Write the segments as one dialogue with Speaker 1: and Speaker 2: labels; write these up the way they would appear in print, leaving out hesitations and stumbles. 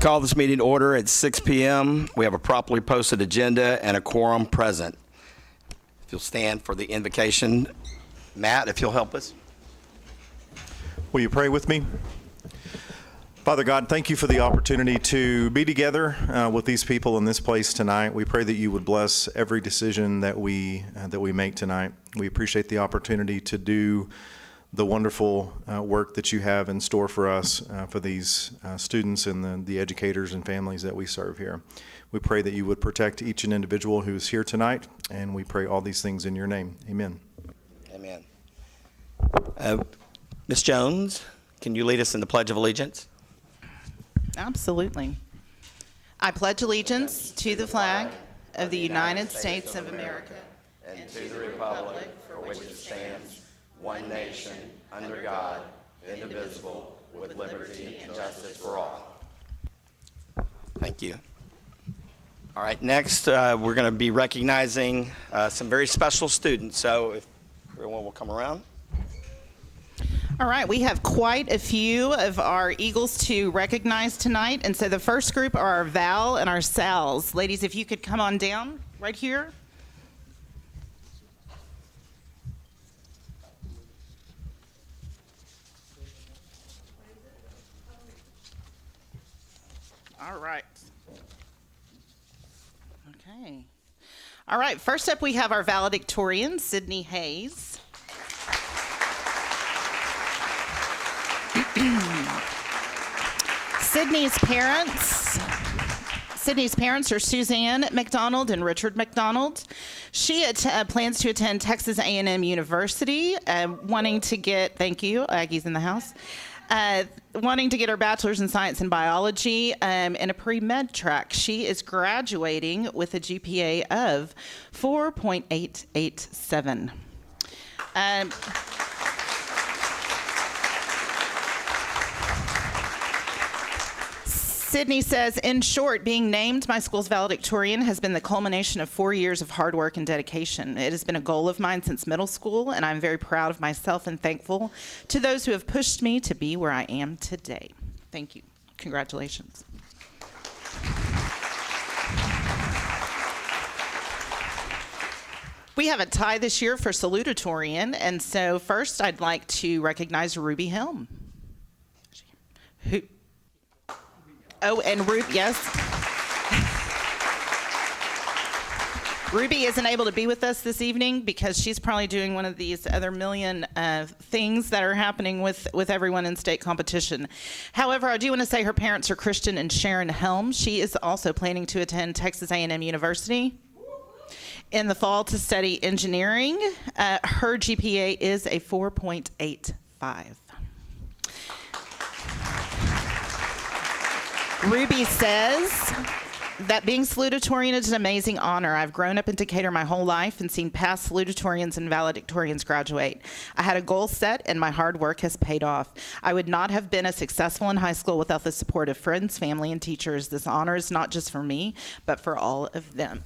Speaker 1: call this meeting to order at 6 p.m. We have a properly posted agenda and a quorum present. If you'll stand for the invocation. Matt, if you'll help us.
Speaker 2: Will you pray with me? Father God, thank you for the opportunity to be together with these people in this place tonight. We pray that you would bless every decision that we make tonight. We appreciate the opportunity to do the wonderful work that you have in store for us, for these students and the educators and families that we serve here. We pray that you would protect each and individual who is here tonight, and we pray all these things in your name. Amen.
Speaker 1: Amen. Ms. Jones, can you lead us in the Pledge of Allegiance?
Speaker 3: Absolutely. I pledge allegiance to the flag of the United States of America
Speaker 1: and to the republic for which it stands, one nation, under God, indivisible, with liberty and justice for all. Thank you. All right, next we're going to be recognizing some very special students. So if everyone will come around.
Speaker 3: All right, we have quite a few of our Eagles to recognize tonight. And so the first group are our Val and our Sals. Ladies, if you could come on down right here. All right. Okay. All right, first up we have our valedictorian, Sydney Hayes. Sydney's parents are Suzanne McDonald and Richard McDonald. She plans to attend Texas A&M University, wanting to get, thank you, Aggie's in the house, wanting to get her bachelor's in science and biology in a pre-med track. She is graduating with a GPA of 4.887. Sydney says, in short, being named my school's valedictorian has been the culmination of 4 years of hard work and dedication. It has been a goal of mine since middle school, and I'm very proud of myself and thankful to those who have pushed me to be where I am today. Thank you. Congratulations. We have a tie this year for salutatorian, and so first I'd like to recognize Ruby Helm. Oh, and Ruby, yes. Ruby isn't able to be with us this evening because she's probably doing one of these other million things that are happening with everyone in state competition. However, I do want to say her parents are Christian and Sharon Helm. She is also planning to attend Texas A&M University in the fall to study engineering. Her GPA is a 4.85. Ruby says that being salutatorian is an amazing honor. I've grown up in Decatur my whole life and seen past salutatorians and valedictorians graduate. I had a goal set and my hard work has paid off. I would not have been as successful in high school without the support of friends, family, and teachers. This honor is not just for me, but for all of them.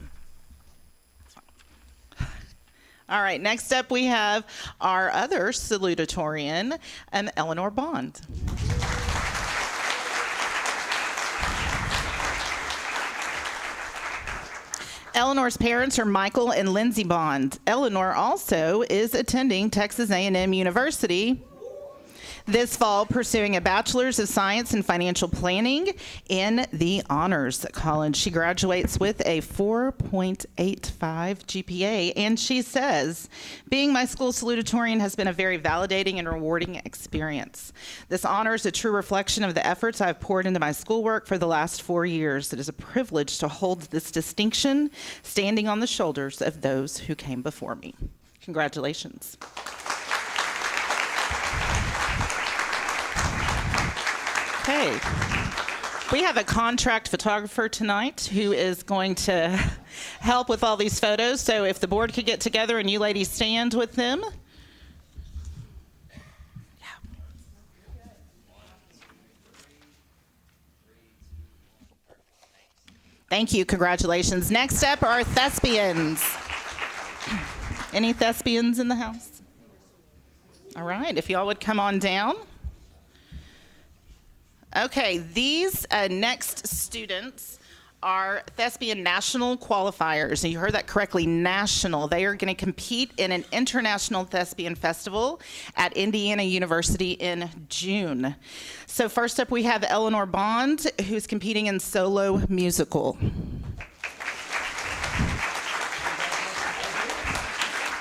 Speaker 3: All right, next up we have our other salutatorian, Eleanor Bond. Eleanor's parents are Michael and Lindsay Bond. Eleanor also is attending Texas A&M University this fall, pursuing a bachelor's of science in financial planning in the honors college. She graduates with a 4.85 GPA, and she says, being my school salutatorian has been a very validating and rewarding experience. This honor is a true reflection of the efforts I've poured into my schoolwork for the last 4 years. It is a privilege to hold this distinction, standing on the shoulders of those who came before me. Congratulations. Okay, we have a contract photographer tonight who is going to help with all these photos. So if the board could get together and you ladies stand with them. Yeah. Thank you, congratulations. Next up are thespians. Any thespians in the house? All right, if y'all would come on down. Okay, these next students are Thespian National qualifiers. And you heard that correctly, national. They are going to compete in an international thespian festival at Indiana University in June. So first up, we have Eleanor Bond, who's competing in solo musical.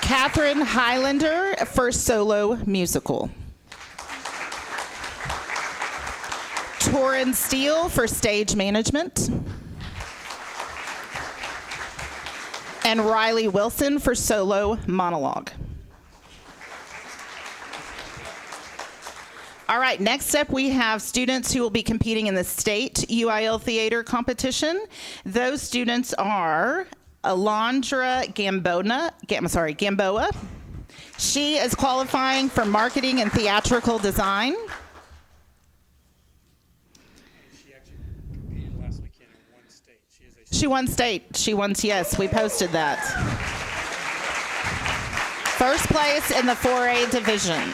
Speaker 3: Catherine Highlander for solo musical. Torrin Steele for stage management. And Riley Wilson for solo monologue. All right, next up we have students who will be competing in the state UIL theater competition. Those students are Alondra Gamboa. She is qualifying for marketing and theatrical design. She won state. Yes, we posted that. First place in the 4A division.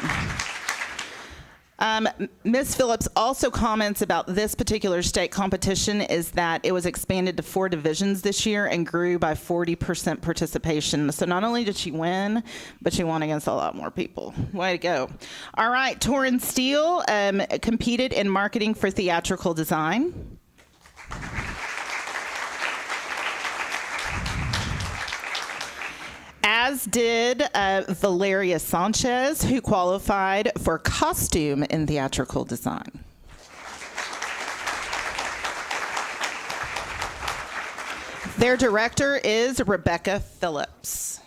Speaker 3: Ms. Phillips also comments about this particular state competition is that it was expanded to 4 divisions this year and grew by 40% participation. So not only did she win, but she won against a lot more people. Way to go. All right, Torrin Steele competed in marketing for theatrical design. As did Valeria Sanchez, who qualified for costume in theatrical design. Their director is Rebecca Phillips.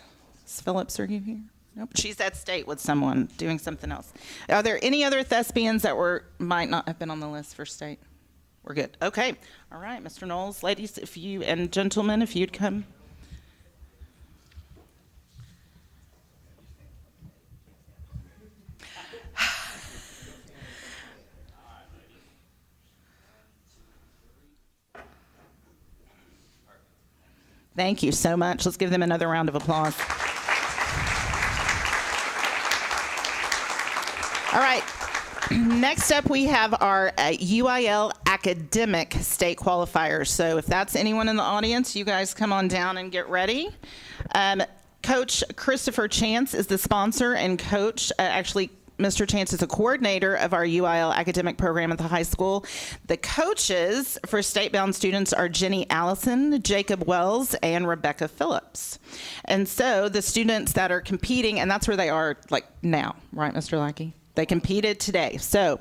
Speaker 3: Is Phillips, are you here? Nope. She's at state with someone doing something else. Are there any other thespians that might not have been on the list for state? We're good. Okay. All right, Mr. Knowles, ladies, and gentlemen, if you'd come. Thank you so much. Let's give them another round of applause. All right. Next up, we have our UIL academic state qualifiers. So if that's anyone in the audience, you guys come on down and get ready. Coach Christopher Chance is the sponsor, and Mr. Chance is a coordinator of our UIL academic program at the high school. The coaches for state-bound students are Jenny Allison, Jacob Wells, and Rebecca Phillips. And so the students that are competing, and that's where they are like now, right, Mr. Lackey? They competed today. So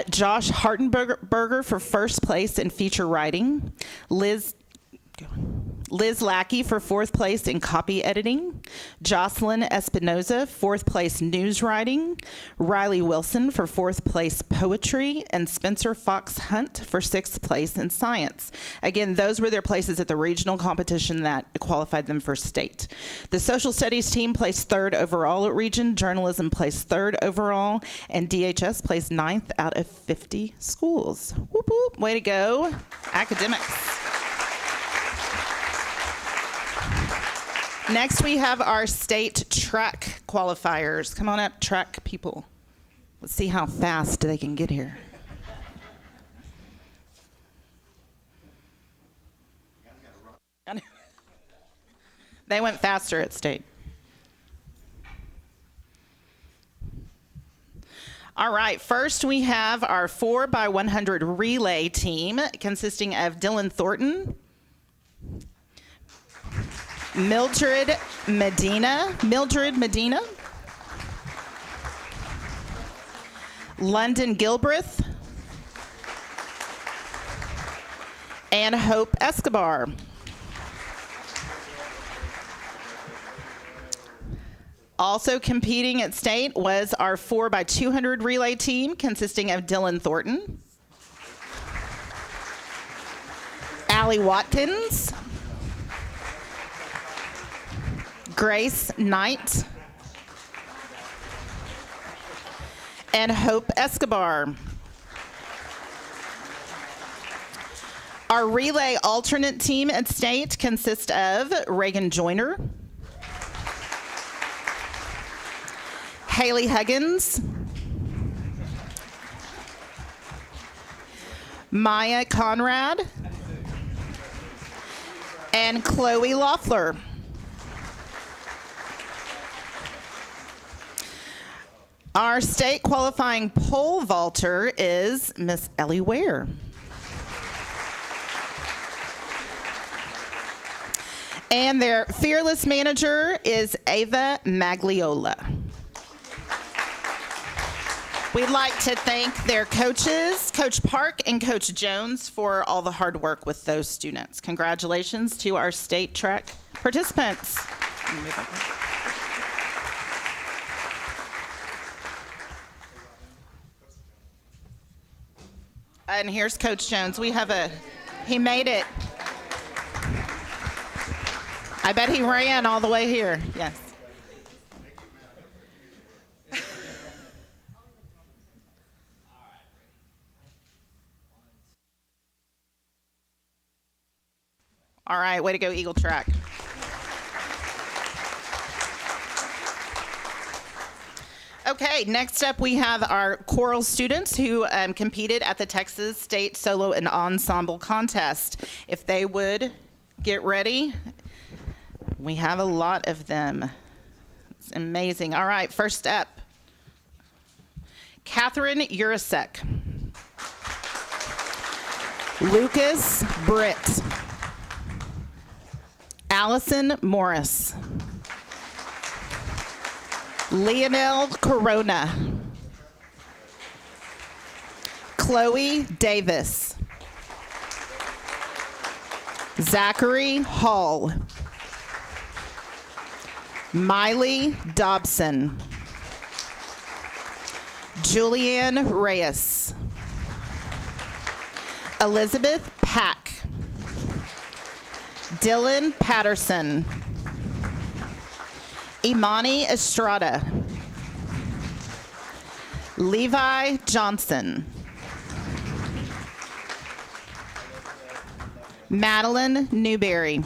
Speaker 3: Josh Hartenberger for first place in feature writing, Liz Lackey for 4th place in copy editing, Jocelyn Espinoza, 4th place news writing, Riley Wilson for 4th place poetry, and Spencer Fox Hunt for 6th place in science. Again, those were their places at the regional competition that qualified them for state. The social studies team placed 3rd overall at region, journalism placed 3rd overall, and DHS placed 9th out of 50 schools. Whoop, whoop. Way to go, academics. Next, we have our state track qualifiers. Come on up, track people. Let's see how fast they can get here. They went faster at state. All right, first we have our 4x100 relay team consisting of Dylan Thornton, Mildred Medina, London Gilbreth, and Hope Escobar. Also competing at state was our 4x200 relay team consisting of Dylan Thornton, Allie Watkins, Grace Knight, and Hope Escobar. Our relay alternate team at state consists of Reagan Joyner, Haley Huggins, Maya Conrad, and Chloe Loeffler. Our state qualifying pole vaulter is Miss Ellie Ware. And their fearless manager is Ava Magliola. We'd like to thank their coaches, Coach Park and Coach Jones, for all the hard work with those students. Congratulations to our state track participants. And here's Coach Jones. He made it. I bet he ran all the way here. Yes. All right, way to go, Eagle Track. Okay, next up we have our choral students who competed at the Texas State Solo and Ensemble Contest. If they would get ready, we have a lot of them. It's amazing. All right, first up, Catherine Urasek, Lucas Britt, Allison Morris, Leonel Corona, Chloe Davis, Zachary Hall, Miley Dobson, Julianne Reyes, Elizabeth Pack, Dylan Patterson, Imani Estrada, Levi Johnson, Madeline Newberry,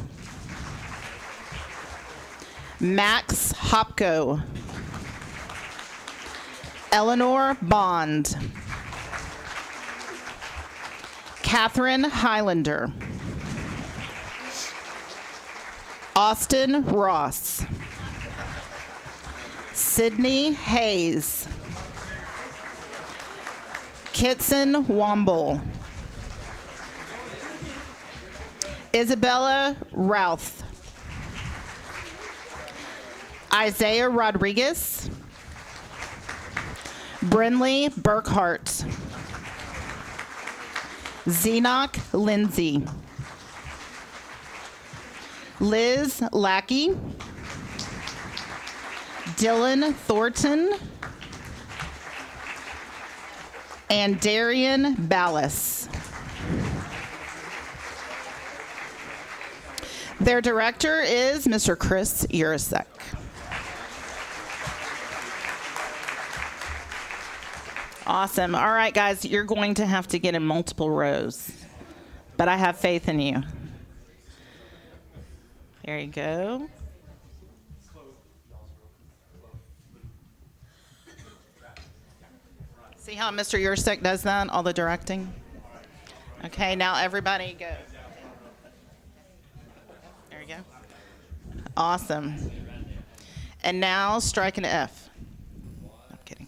Speaker 3: Max Hopko, Eleanor Bond, Catherine Highlander, Austin Ross, Sydney Hayes, Kitson Womble, Isabella Routh, Isaiah Rodriguez, Brinley Burkhart, Zenoch Lindsay, Liz Lackey, Dylan Thornton, and Darian Ballas. Their director is Mr. Chris Urasek. Awesome. All right, guys, you're going to have to get in multiple rows, but I have faith in you. There you go. See how Mr. Urasek does that, all the directing? Okay, now everybody go. There you go. Awesome. And now strike an F. I'm kidding.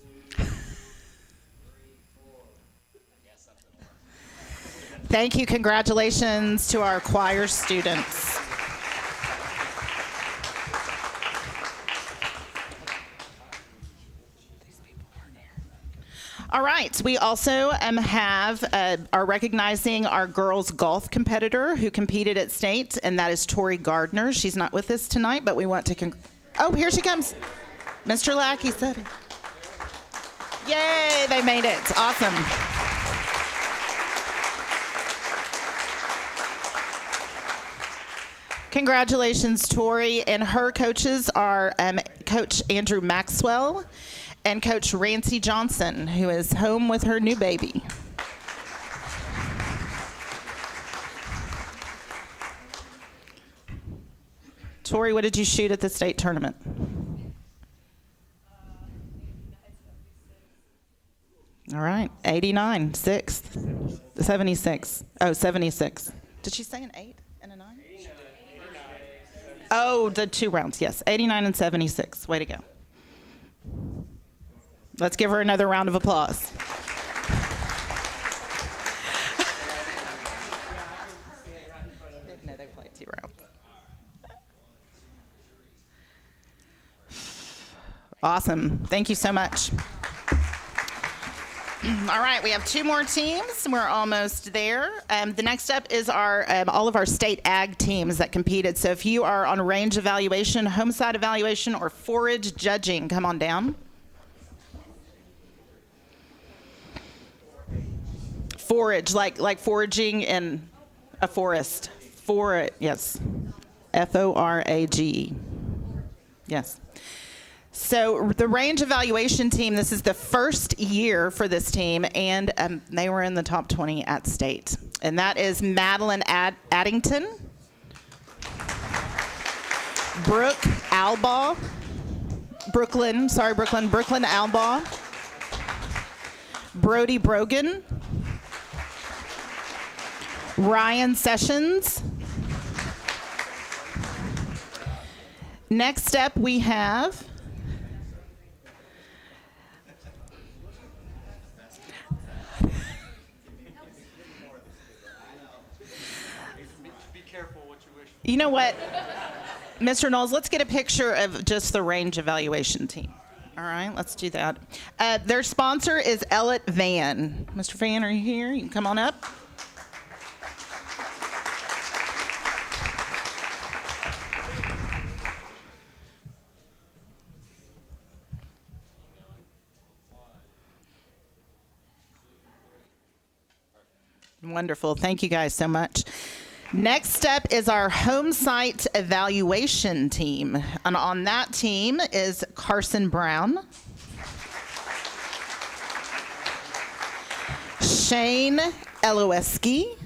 Speaker 3: Thank you. Congratulations to our choir students. All right, we also are recognizing our girls golf competitor who competed at state, and that is Tori Gardner. She's not with us tonight, but we want to oh, here she comes. Mr. Lackey said it. Yay, they made it. Awesome. Congratulations, Tori, and her coaches are Coach Andrew Maxwell and Coach Rancy Johnson, who is home with her new baby. Tori, what did you shoot at the state tournament? All right, 89, sixth, 76. Oh, 76. Did she say an 8 and a 9? Oh, the 2 rounds, yes. 89 and 76. Way to go. Let's give her another round of applause. Didn't know they played 2 rounds. Awesome. Thank you so much. All right, we have 2 more teams. We're almost there. The next up is our all of our state ag teams that competed. So if you are on range evaluation, homicide evaluation, or forage judging, come on down. Forage, like foraging in a forest. Yes. F-O-R-A-G. Yes. So the range evaluation team, this is the first year for this team, and they were in the top 20 at state. And that is Madeline Addington, Brooklyn Albaugh, Brody Brogan, Ryan Sessions. Next up we have you know what, Mr. Knowles, let's get a picture of just the range evaluation team. All right, let's do that. Their sponsor is Ellett Van. Mr. Van, are you here? You can come on up. Wonderful. Thank you guys so much. Next up is our home site evaluation team. And on that team is Carson Brown, Shane Eloweski,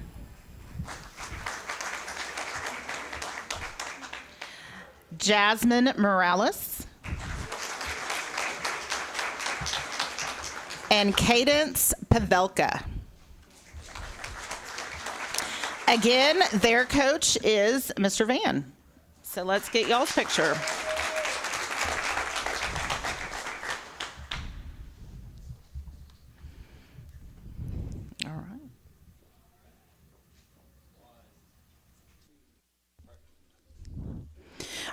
Speaker 3: Jasmine Morales, and Cadence Pavelka. Again, their coach is Mr. Van. So let's get y'all's picture. All right.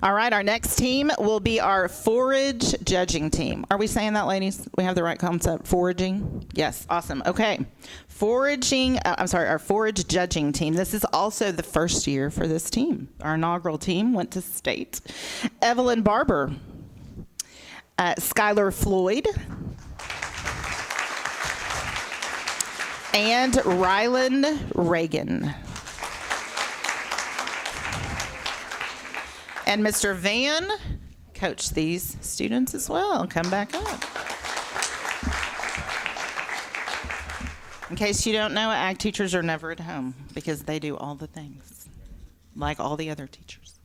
Speaker 3: All right, our next team will be our forage judging team. Are we saying that, ladies? We have the right concept, foraging? Yes, awesome. Okay. Our forage judging team. This is also the first year for this team. Our inaugural team went to state. Evelyn Barber, Skylar Floyd, and Ryland Reagan. And Mr. Van coached these students as well. Come back up. In case you don't know, ag teachers are never at home because they do all the things, like all the other teachers.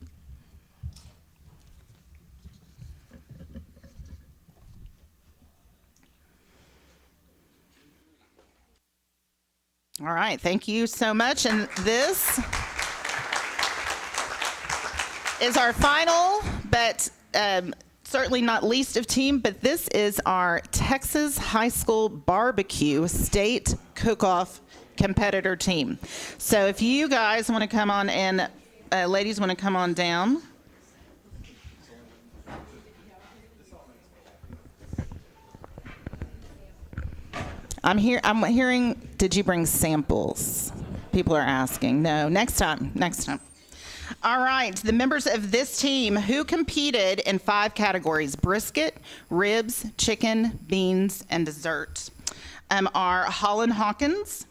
Speaker 3: All right, thank you so much. And this is our final, but certainly not least of team, but this is our Texas High School Barbecue State Cook-Off competitor team. So if you guys want to come on and ladies want to come on down. I'm hearing, did you bring samples? People are asking. No, next time. All right, the members of this team who competed in 5 categories: brisket, ribs, chicken, beans, and dessert, are Holland Hawkins,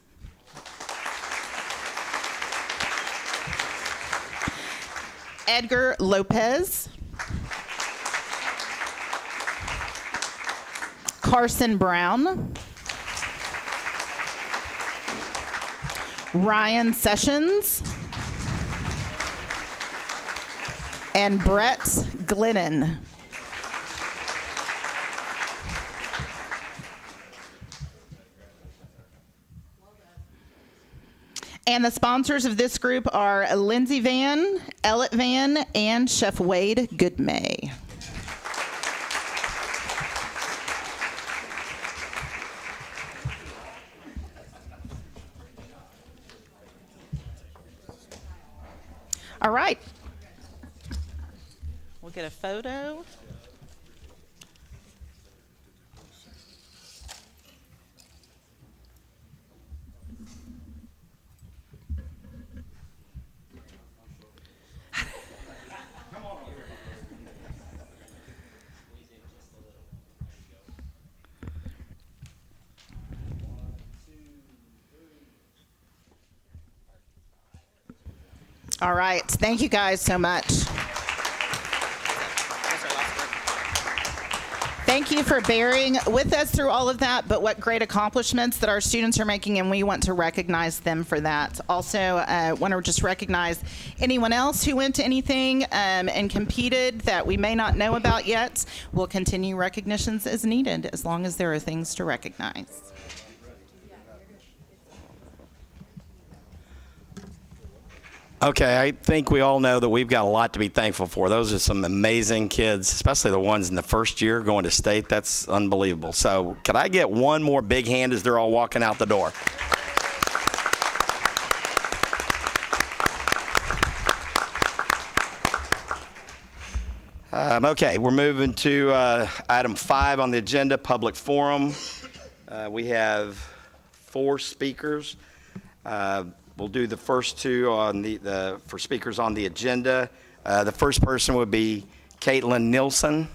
Speaker 3: Edgar Lopez, Carson Brown, Ryan Sessions, and Brett And the sponsors of this group are Lindsay Van, Ellett Van, and Chef Wade Goodmay. All right. We'll get a photo. All right. Thank you guys so much. Thank you for bearing with us through all of that, but what great accomplishments that our students are making, and we want to recognize them for that. Also, want to just recognize anyone else who went to anything and competed that we may not know about yet. We'll continue recognitions as needed as long as there are things to recognize.
Speaker 1: Okay, I think we all know that we've got a lot to be thankful for. Those are some amazing kids, especially the ones in the first year going to state. That's unbelievable. So could I get one more big hand as they're all walking out the door? Okay, we're moving to item 5 on the agenda, public forum. We have 4 speakers. We'll do the first 2 on for speakers on the agenda. The first person would be Caitlin Nielsen.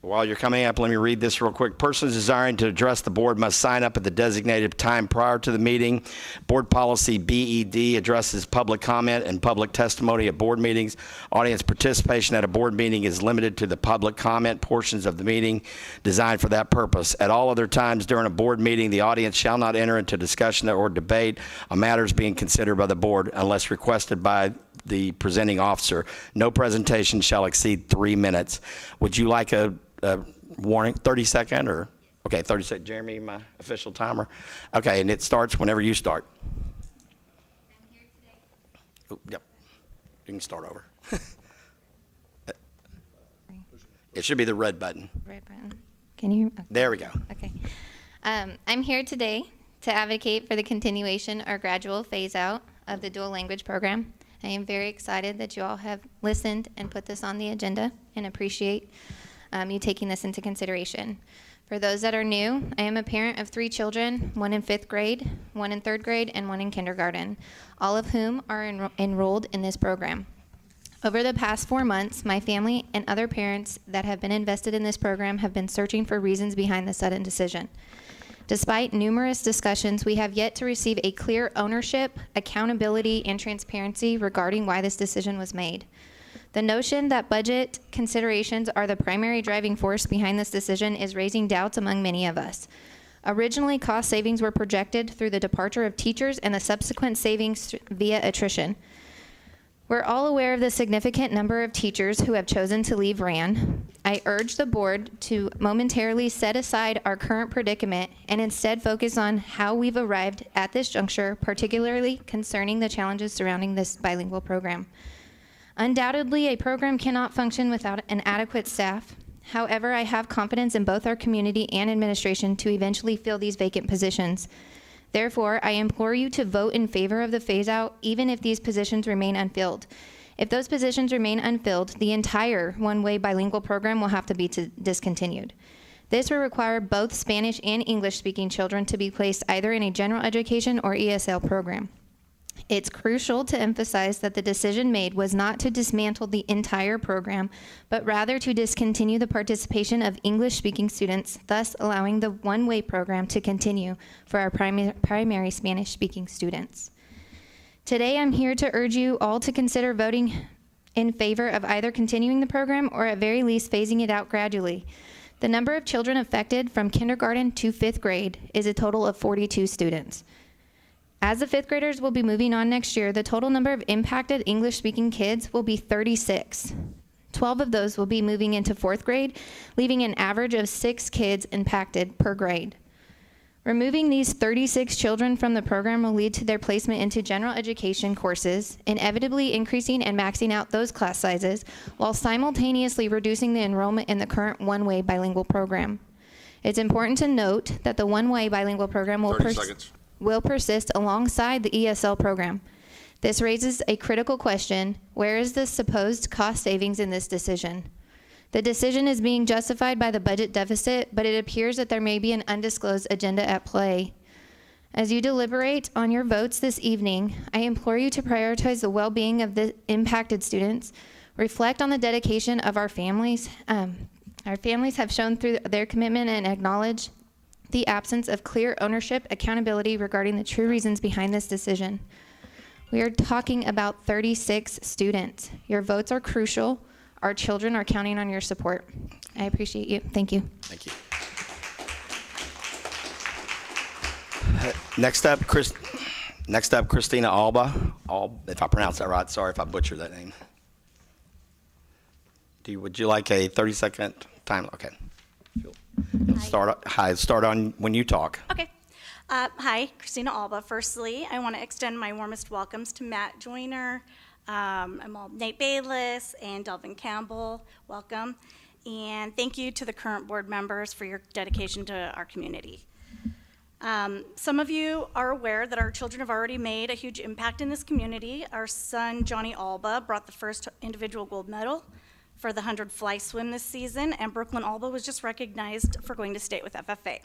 Speaker 1: While you're coming up, let me read this real quick. Persons desiring to address the board must sign up at the designated time prior to the meeting. Board policy BED addresses public comment and public testimony at board meetings. Audience participation at a board meeting is limited to the public comment portions of the meeting designed for that purpose. At all other times during a board meeting, the audience shall not enter into discussion or debate on matters being considered by the board unless requested by the presenting officer. No presentation shall exceed 3 minutes. Would you like a warning, 30-second or? Okay, 30-second. Jeremy, my official timer. Okay, and it starts whenever you start.
Speaker 4: I'm here today.
Speaker 1: Oh, yep, you can start over. It should be the red button.
Speaker 4: Red button. Can you? Okay.
Speaker 1: There we go.
Speaker 4: Okay. I'm here today to advocate for the continuation or gradual phase out of the dual language program. I am very excited that you all have listened and put this on the agenda and appreciate you taking this into consideration. For those that are new, I am a parent of 3 children, 1 in 5th grade, 1 in 3rd grade, and 1 in kindergarten, all of whom are enrolled in this program. Over the past 4 months, my family and other parents that have been invested in this program have been searching for reasons behind the sudden decision. Despite numerous discussions, we have yet to receive a clear ownership, accountability, and transparency regarding why this decision was made. The notion that budget considerations are the primary driving force behind this decision is raising doubts among many of us. Originally, cost savings were projected through the departure of teachers and the subsequent savings via attrition. We're all aware of the significant number of teachers who have chosen to leave RAN. I urge the board to momentarily set aside our current predicament and instead focus on how we've arrived at this juncture, particularly concerning the challenges surrounding this bilingual program. Undoubtedly, a program cannot function without an adequate staff. However, I have confidence in both our community and administration to eventually fill these vacant positions. Therefore, I implore you to vote in favor of the phase-out, even if these positions remain unfilled. If those positions remain unfilled, the entire one-way bilingual program will have to be discontinued. This will require both Spanish and English-speaking children to be placed either in a general education or ESL program. It's crucial to emphasize that the decision made was not to dismantle the entire program, but rather to discontinue the participation of English-speaking students, thus allowing the one-way program to continue for our primary Spanish-speaking students. Today, I'm here to urge you all to consider voting in favor of either continuing the program or at very least phasing it out gradually. The number of children affected from kindergarten to 5th grade is a total of 42 students. As the 5th graders will be moving on next year, the total number of impacted English-speaking kids will be 36. 12 of those will be moving into 4th grade, leaving an average of 6 kids impacted per grade. Removing these 36 children from the program will lead to their placement into general education courses, inevitably increasing and maxing out those class sizes, while simultaneously reducing the enrollment in the current one-way bilingual program. It's important to note that the one-way bilingual program will persist alongside the ESL program. This raises a critical question: where is the supposed cost savings in this decision? The decision is being justified by the budget deficit, but it appears that there may be an undisclosed agenda at play. As you deliberate on your votes this evening, I implore you to prioritize the well-being of the impacted students, reflect on the dedication of our families. Our families have shown through their commitment, and acknowledge the absence of clear ownership, accountability regarding the true reasons behind this decision. We are talking about 36 students. Your votes are crucial. Our children are counting on your support. I appreciate you. Thank you.
Speaker 1: Thank you. Next up, Christina Alba. If I pronounce that right, sorry if I butchered that name. Would you like a 30-second time? Okay. Start on when you talk.
Speaker 5: Okay. Hi, Christina Alba. Firstly, I want to extend my warmest welcomes to Matt Joyner, Nate Bayless, and Delvin Campbell. Welcome. And thank you to the current board members for your dedication to our community. Some of you are aware that our children have already made a huge impact in this community. Our son, Johnny Alba, brought the first individual gold medal for the 100 fly swim this season, and Brooklyn Alba was just recognized for going to state with FFA.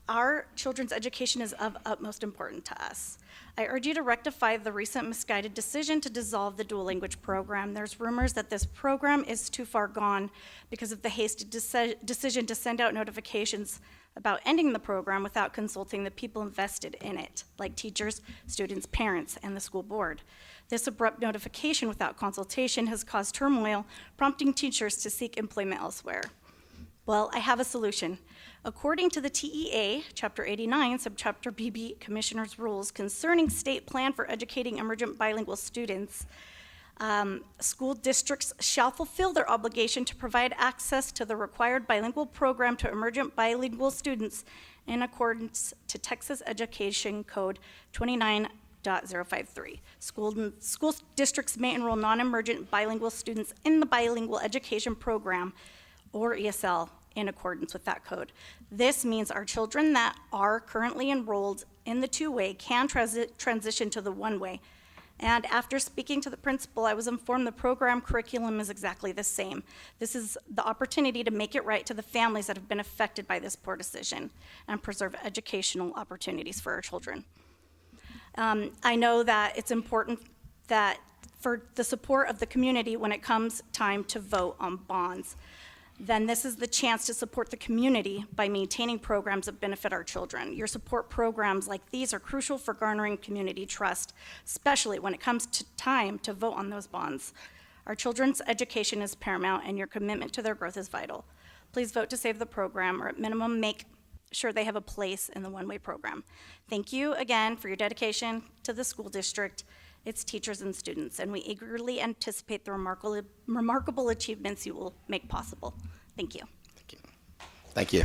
Speaker 5: Our children's education is of utmost importance to us. I urge you to rectify the recent misguided decision to dissolve the dual language program. There's rumors that this program is too far gone because of the hasty decision to send out notifications about ending the program without consulting the people invested in it, like teachers, students, parents, and the school board. This abrupt notification without consultation has caused turmoil, prompting teachers to seek employment elsewhere. Well, I have a solution. According to the TEA, Chapter 89, Subchapter BB Commissioner's Rules concerning state plan for educating emergent bilingual students, school districts shall fulfill their obligation to provide access to the required bilingual program to emergent bilingual students in accordance to Texas Education Code 29.053. School districts may enroll non-emergent bilingual students in the bilingual education program or ESL in accordance with that code. This means our children that are currently enrolled in the two-way can transition to the one-way. And after speaking to the principal, I was informed the program curriculum is exactly the same. This is the opportunity to make it right to the families that have been affected by this poor decision and preserve educational opportunities for our children. I know that it's important that for the support of the community when it comes time to vote on bonds. Then this is the chance to support the community by maintaining programs that benefit our children. Your support programs like these are crucial for garnering community trust, especially when it comes to time to vote on those bonds. Our children's education is paramount, and your commitment to their growth is vital. Please vote to save the program, or at minimum, make sure they have a place in the one-way program. Thank you again for your dedication to the school district, its teachers and students, and we eagerly anticipate the remarkable achievements you will make possible. Thank you.
Speaker 1: Thank you.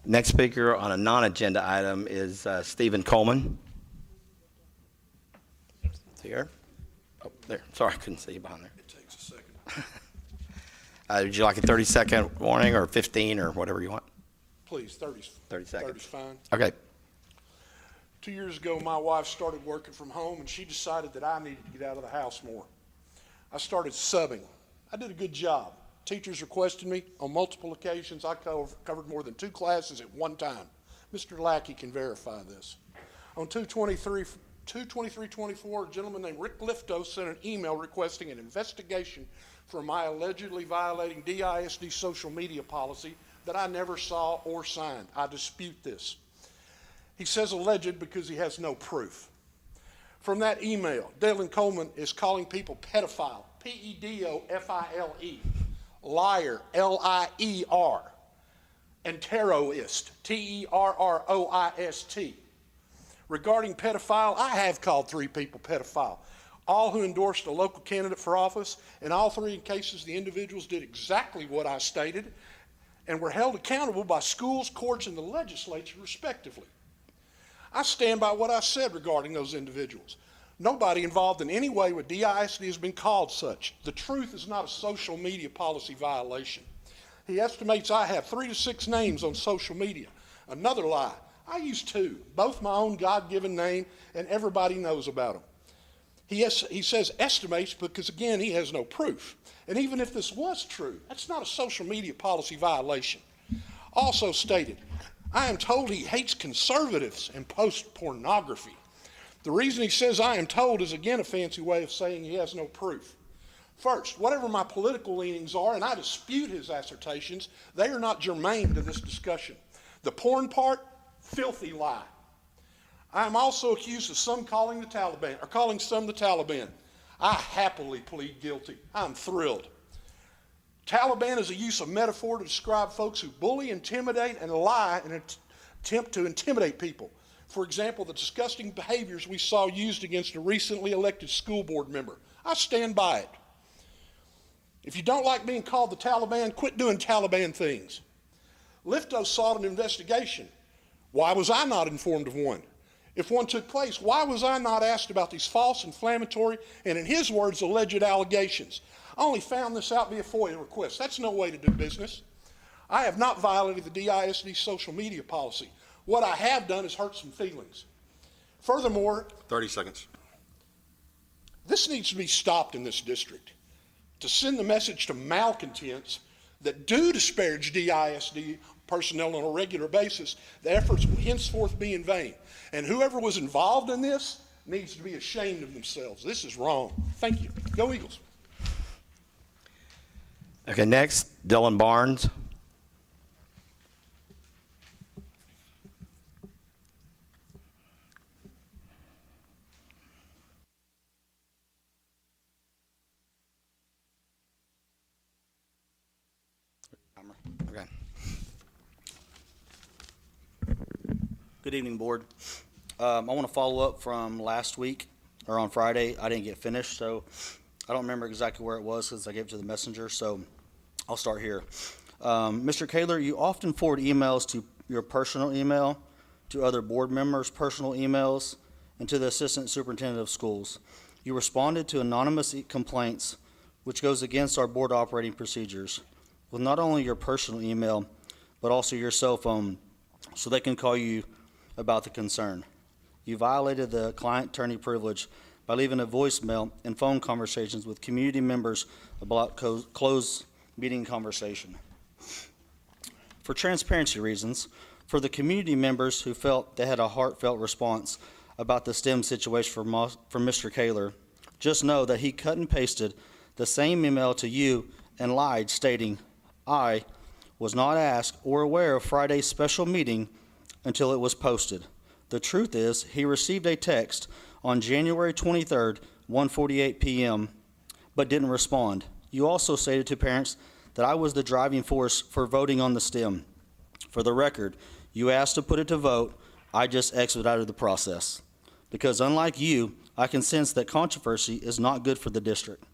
Speaker 1: Next speaker on a non-agenda item is Stephen Coleman. Is he here? Oh, there. Sorry, I couldn't see you behind there.
Speaker 6: It takes a second.
Speaker 1: Would you like a 30-second warning or 15 or whatever you want?
Speaker 6: Please, 30
Speaker 1: seconds.
Speaker 6: 30's fine.
Speaker 1: Okay.
Speaker 6: 2 years ago, my wife started working from home, and she decided that I needed to get out of the house more. I started subbing. I did a good job. Teachers requested me on multiple occasions. I covered more than 2 classes at one time. Mr. Lackey can verify this. On 2/23/24, a gentleman named Rick Lifto sent an email requesting an investigation for my allegedly violating DISD social media policy that I never saw or signed. I dispute this. He says alleged because he has no proof. From that email, Dalen Coleman is calling people pedophile, P-E-D-O-F-I-L-E, liar, L-I-E-R, and terrorist, T-E-R-R-O-I-S-T. Regarding pedophile, I have called 3 people pedophile. all who endorsed a local candidate for office. In all three cases, the individuals did exactly what I stated and were held accountable by schools, courts, and the legislature, respectively. I stand by what I said regarding those individuals. Nobody involved in any way with DISD has been called such. The truth is not a social media policy violation. He estimates I have 3 to 6 names on social media. Another lie. I use 2, both my own God-given name, and everybody knows about them. He says estimates because, again, he has no proof. And even if this was true, that's not a social media policy violation. Also stated, I am told he hates conservatives and posts pornography. The reason he says I am told is, again, a fancy way of saying he has no proof. First, whatever my political leanings are, and I dispute his assertions, they are not germane to this discussion. The porn part, filthy lie. I am also accused of some calling some the Taliban. I happily plead guilty. I'm thrilled. Taliban is a use of metaphor to describe folks who bully, intimidate, and lie in an attempt to intimidate people. For example, the disgusting behaviors we saw used against a recently elected school board member. I stand by it. If you don't like being called the Taliban, quit doing Taliban things. Lifto sought an investigation. Why was I not informed of one? If one took place, why was I not asked about these false, inflammatory, and in his words, alleged allegations? I only found this out via FOIA request. That's no way to do business. I have not violated the DISD social media policy. What I have done is hurt some feelings. Furthermore,
Speaker 7: 30 seconds.
Speaker 6: this needs to be stopped in this district. To send the message to malcontents that do disparage DISD personnel on a regular basis, the efforts will henceforth be in vain. And whoever was involved in this needs to be ashamed of themselves. This is wrong. Thank you. Go Eagles.
Speaker 1: Okay, next, Dylan Barnes. Okay.
Speaker 8: Good evening, Board. I want to follow up from last week, or on Friday. I didn't get finished, so I don't remember exactly where it was because I gave it to the messenger, so I'll start here. Mr. Kaler, you often forward emails to your personal email, to other board members' personal emails, and to the Assistant Superintendent of Schools. You responded to anonymous complaints, which goes against our board operating procedures, with not only your personal email, but also your cell phone, so they can call you about the concern. You violated the client-attorney privilege by leaving a voicemail and phone conversations with community members about closed meeting conversation. For transparency reasons, for the community members who felt they had a heartfelt response about the STEM situation from Mr. Kaler, just know that he cut and pasted the same email to you and lied, stating, I was not asked or aware of Friday's special meeting until it was posted. The truth is, he received a text on January 23rd, 1:48 p.m., but didn't respond. You also stated to parents that I was the driving force for voting on the STEM. For the record, you asked to put it to vote. I just exited out of the process. Because unlike you, I can sense that controversy is not good for the district.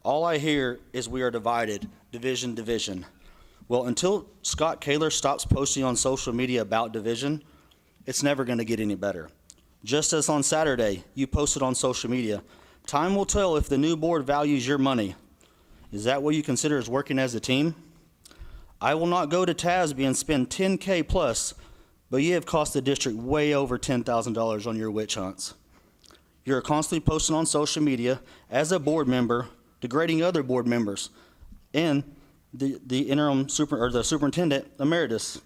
Speaker 8: All I hear is we are divided, division, division. Well, until Scott Kaler stops posting on social media about division, it's never going to get any better. Just as on Saturday, you posted on social media, time will tell if the new board values your money. Is that what you consider as working as a team? I will not go to TASB and spend $10K plus, but you have cost the district way over $10,000 on your witch hunts. You're constantly posting on social media as a board member, degrading other board members, and the interim the superintendent emeritus.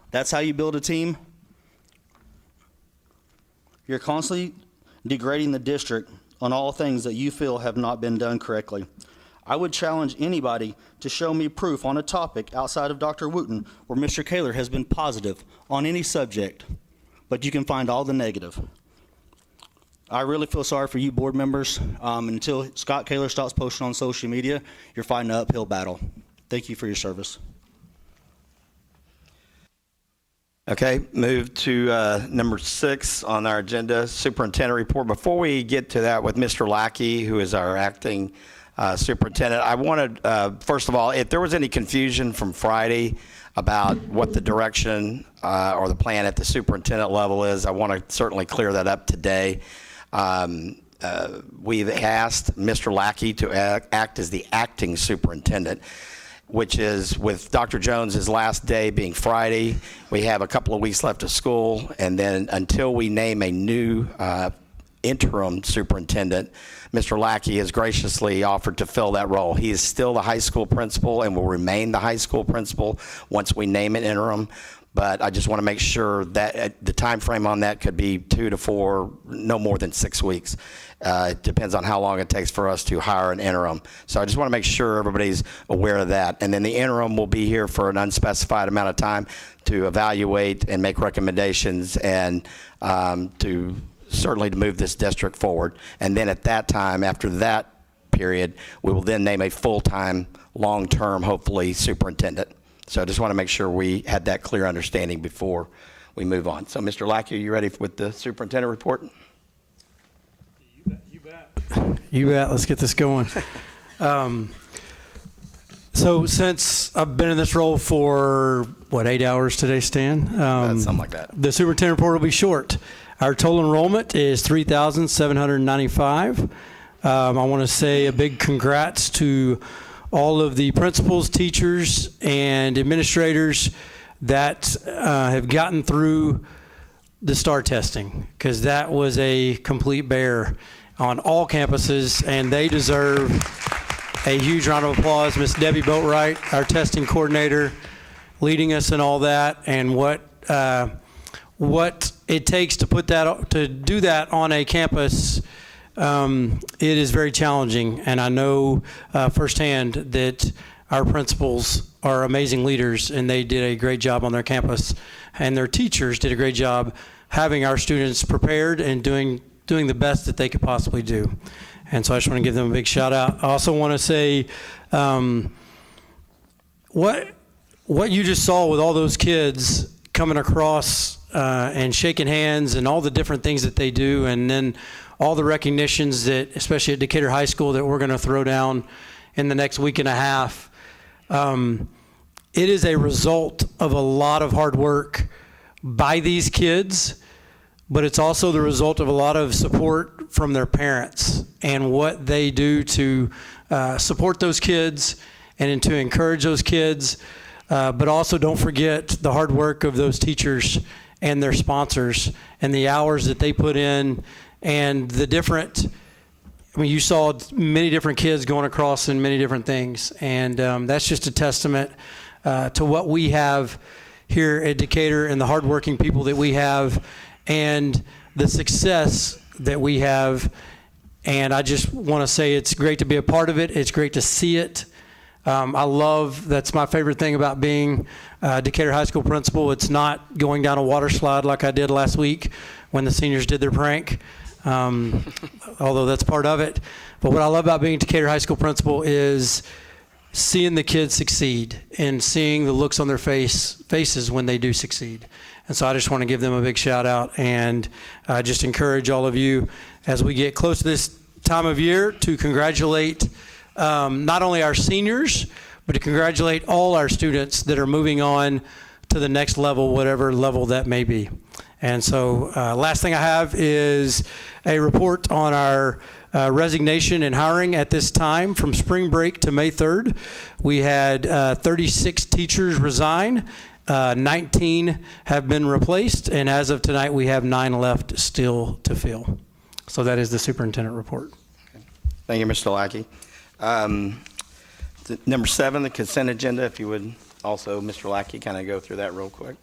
Speaker 8: That's how you build a team. You're constantly degrading the district on all things that you feel have not been done correctly. I would challenge anybody to show me proof on a topic outside of Dr. Wooten where Mr. Kaler has been positive on any subject, but you can find all the negative. I really feel sorry for you board members. Until Scott Kaler stops posting on social media, you're fighting an uphill battle. Thank you for your service.
Speaker 1: Okay, move to number 6 on our agenda, superintendent report. Before we get to that with Mr. Lackey, who is our acting superintendent, I wanted, first of all, if there was any confusion from Friday about what the direction or the plan at the superintendent level is, I want to certainly clear that up today. We've asked Mr. Lackey to act as the acting superintendent, which is with Dr. Jones's last day being Friday. We have a couple of weeks left of school, and then until we name a new interim superintendent, Mr. Lackey has graciously offered to fill that role. He is still the high school principal and will remain the high school principal once we name an interim. But I just want to make sure that the time frame on that could be 2 to 4, no more than 6 weeks. It depends on how long it takes for us to hire an interim. So I just want to make sure everybody's aware of that. And then the interim will be here for an unspecified amount of time to evaluate and make recommendations and to certainly to move this district forward. And then at that time, after that period, we will then name a full-time, long-term, hopefully, superintendent. So I just want to make sure we had that clear understanding before we move on. So, Mr. Lackey, are you ready with the superintendent report?
Speaker 7: You bet. Let's get this going. So since I've been in this role for, 8 hours today, Stan?
Speaker 1: Something like that.
Speaker 7: The superintendent report will be short. Our total enrollment is 3,795. I want to say a big congrats to all of the principals, teachers, and administrators that have gotten through the STAR testing, because that was a complete bear on all campuses, and they deserve a huge round of applause. Miss Debbie Boatwright, our testing coordinator, leading us in all that, and what it takes to do that on a campus. It is very challenging, and I know firsthand that our principals are amazing leaders, and they did a great job on their campus, and their teachers did a great job having our students prepared and doing the best that they could possibly do. And so I just want to give them a big shout out. I also want to say what you just saw with all those kids coming across and shaking hands and all the different things that they do, and then all the recognitions that, especially at Decatur High School, that we're going to throw down in the next week and a half. It is a result of a lot of hard work by these kids, but it's also the result of a lot of support from their parents and what they do to support those kids and to encourage those kids. But also don't forget the hard work of those teachers and their sponsors and the hours that they put in and the different, you saw many different kids going across in many different things. And that's just a testament to what we have here at Decatur and the hardworking people that we have and the success that we have. And I just want to say it's great to be a part of it. It's great to see it. That's my favorite thing about being Decatur High School principal. It's not going down a water slide like I did last week when the seniors did their prank, although that's part of it. But what I love about being Decatur High School principal is seeing the kids succeed and seeing the looks on their faces when they do succeed. And so I just want to give them a big shout out and just encourage all of you as we get close to this time of year to congratulate not only our seniors, but to congratulate all our students that are moving on to the next level, whatever level that may be. And so last thing I have is a report on our resignation and hiring at this time from spring break to May 3rd. We had 36 teachers resign. 19 have been replaced, and as of tonight, we have 9 left still to fill. So that is the superintendent report.
Speaker 1: Thank you, Mr. Lackey. Number 7, the consent agenda, if you would also, Mr. Lackey, kind of go through that real quick,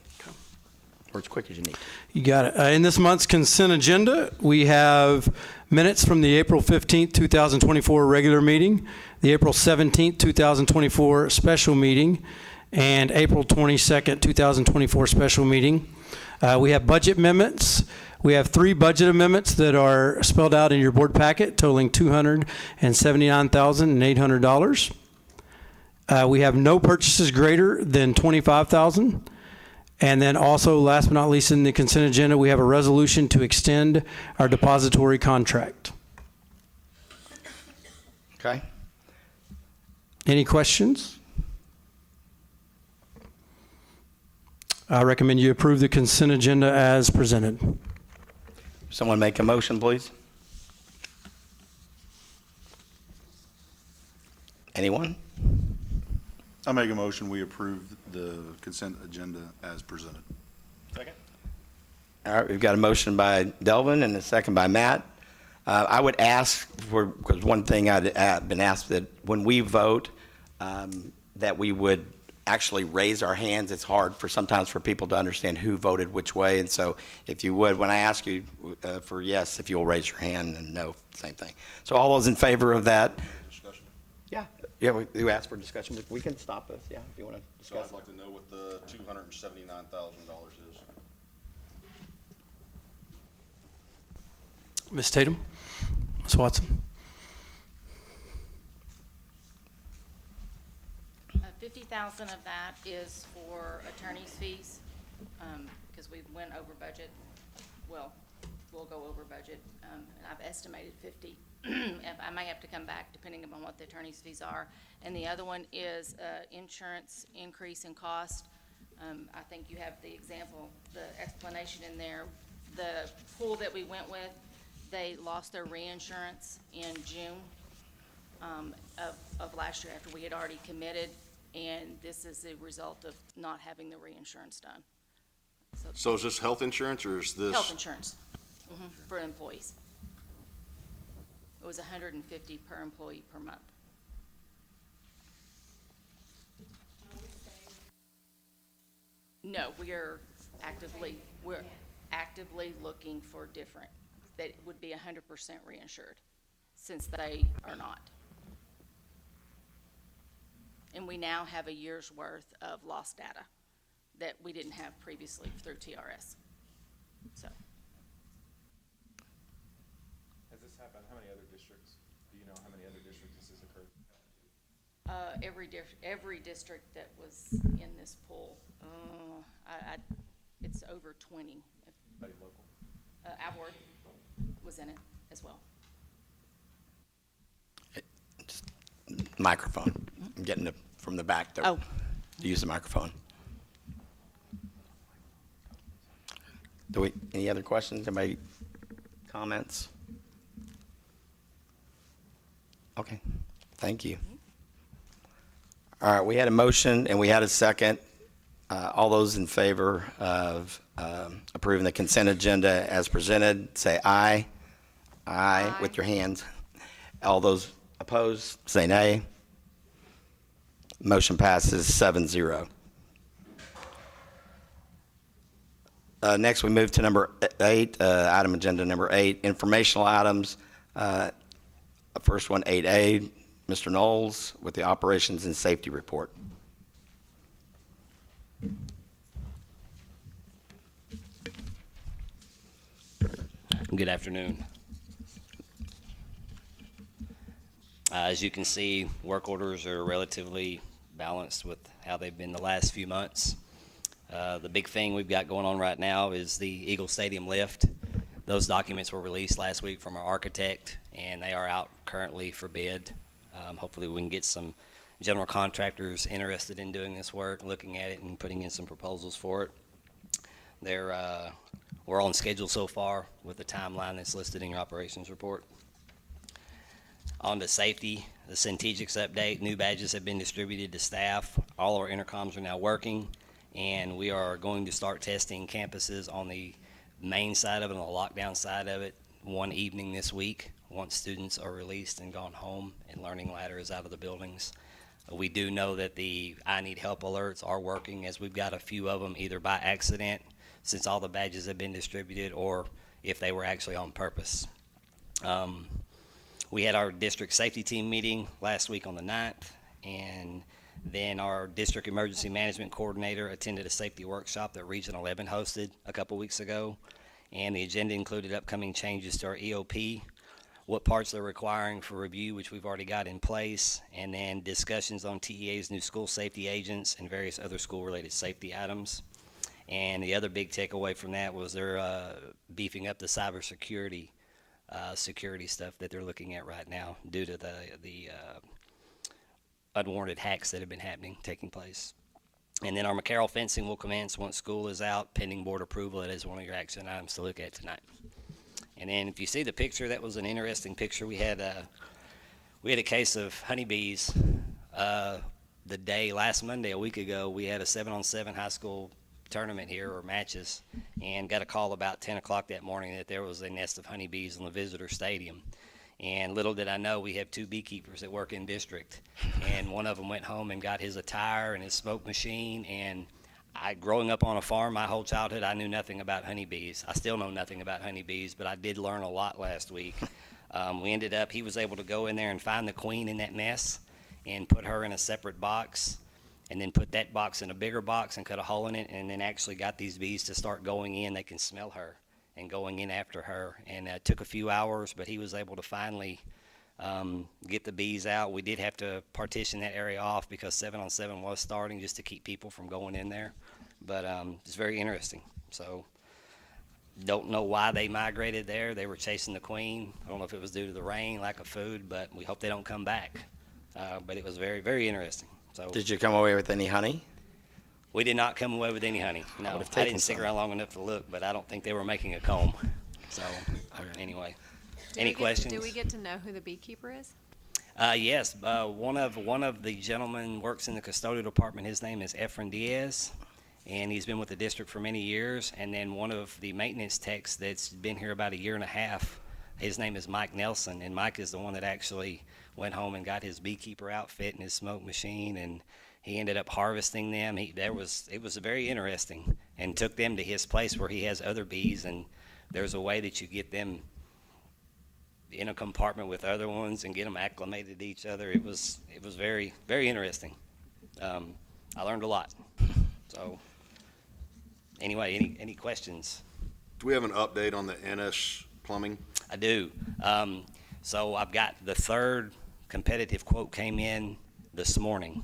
Speaker 1: or as quick as you need.
Speaker 7: You got it. In this month's consent agenda, we have minutes from the April 15th, 2024 regular meeting, the April 17th, 2024 special meeting, and April 22nd, 2024 special meeting. We have budget amendments. We have 3 budget amendments that are spelled out in your board packet, totaling $279,800. We have no purchases greater than $25,000, And then also, last but not least, in the consent agenda, we have a resolution to extend our depository contract.
Speaker 1: Okay.
Speaker 7: Any questions? I recommend you approve the consent agenda as presented.
Speaker 1: Someone make a motion, please. Anyone?
Speaker 9: I make a motion, we approve the consent agenda as presented.
Speaker 1: All right, we've got a motion by Delvin and a second by Matt. I would ask for, because one thing I'd been asked that when we vote, that we would actually raise our hands. It's hard sometimes for people to understand who voted which way. And so if you would, when I ask you for yes, if you'll raise your hand, and no, same thing. So all those in favor of that?
Speaker 9: Discussion.
Speaker 1: Yeah, we asked for discussion. We can stop this, yeah, if you want to
Speaker 9: So
Speaker 1: discuss.
Speaker 9: I'd like to know what the $279,000 is.
Speaker 7: Ms. Tatum? Ms. Watson?
Speaker 10: 50,000 of that is for attorney's fees, because we went over budget. Well, we'll go over budget, and I've estimated 50. I may have to come back depending upon what the attorney's fees are. And the other one is insurance increase in cost. I think you have the example, the explanation in there. The pool that we went with, they lost their reinsurance in June of last year after we had already committed, and this is the result of not having the reinsurance done.
Speaker 9: So is this health insurance or is this?
Speaker 10: Health insurance for employees. It was $150 per employee per month. No, we're actively looking for different, that would be 100% reinsured, since they are not. And we now have a year's worth of lost data that we didn't have previously through TRS. So.
Speaker 11: Has this happened? How many other districts? Do you know how many other districts this has occurred?
Speaker 10: Every district that was in this pool, it's over 20.
Speaker 11: Anybody local?
Speaker 10: Alward was in it as well.
Speaker 1: Microphone. I'm getting it from the back there.
Speaker 10: Oh.
Speaker 1: Use the microphone. Any other questions? Anybody comments? Okay, thank you. All right, we had a motion and we had a second. All those in favor of approving the consent agenda as presented, say aye. Aye with your hands. All those opposed, say nay. Motion passes 7-0. Next, we move to number 8, item agenda number 8, informational items. First one, 8A, Mr. Knowles with the operations and safety report.
Speaker 12: Good afternoon. As you can see, work orders are relatively balanced with how they've been the last few months. The big thing we've got going on right now is the Eagle Stadium lift. Those documents were released last week from our architect, and they are out currently for bid. Hopefully we can get some general contractors interested in doing this work, looking at it and putting in some proposals for it. We're on schedule so far with the timeline that's listed in your operations report. On to safety, the Centegix update, new badges have been distributed to staff. All our intercoms are now working, and we are going to start testing campuses on the main side of it, on the lockdown side of it, one evening this week, once students are released and gone home and learning ladder is out of the buildings. We do know that the I need help alerts are working, as we've got a few of them either by accident, since all the badges have been distributed, or if they were actually on purpose. We had our district safety team meeting last week on the 9th, and then our district emergency management coordinator attended a safety workshop that Region 11 hosted a couple weeks ago, and the agenda included upcoming changes to our EOP, what parts they're requiring for review, which we've already got in place, and then discussions on TEA's new school safety agents and various other school-related safety items. And the other big takeaway from that was they're beefing up the cybersecurity security stuff that they're looking at right now due to the unwarranted hacks that have been taking place. And then our McCarroll fencing will commence once school is out, pending board approval. It is one of your action items to look at tonight. And then if you see the picture, that was an interesting picture. We had a case of honeybees last Monday, a week ago. We had a 7-on-7 high school tournament here, or matches, and got a call about 10 o'clock that morning that there was a nest of honeybees in the visitor stadium. And little did I know, we have 2 beekeepers that work in district, and one of them went home and got his attire and his smoke machine. And growing up on a farm my whole childhood, I knew nothing about honeybees. I still know nothing about honeybees, but I did learn a lot last week. He was able to go in there and find the queen in that nest and put her in a separate box, and then put that box in a bigger box and cut a hole in it, and then actually got these bees to start going in. They can smell her and going in after her. And it took a few hours, but he was able to finally get the bees out. We did have to partition that area off because 7-on-7 was starting, just to keep people from going in there. But it's very interesting. So don't know why they migrated there. They were chasing the queen. I don't know if it was due to the rain, lack of food, but we hope they don't come back. But it was very, very interesting. So
Speaker 1: Did you come away with any honey?
Speaker 12: we did not come away with any honey. No, I didn't stick around long enough to look, but I don't think they were making a comb. So anyway, any questions?
Speaker 13: Do we get to know who the beekeeper is?
Speaker 12: Yes, one of the gentlemen works in the custodial department. His name is Efren Diaz, and he's been with the district for many years. And then one of the maintenance techs that's been here about 1.5 years, his name is Mike Nelson, and Mike is the one that actually went home and got his beekeeper outfit and his smoke machine, and he ended up harvesting them. It was very interesting, and took them to his place where he has other bees, and there's a way that you get them in a compartment with other ones and get them acclimated to each other. It was very, very interesting. I learned a lot. So anyway, any questions?
Speaker 9: Do we have an update on the NS plumbing?
Speaker 12: I do. So I've got the third competitive quote came in this morning,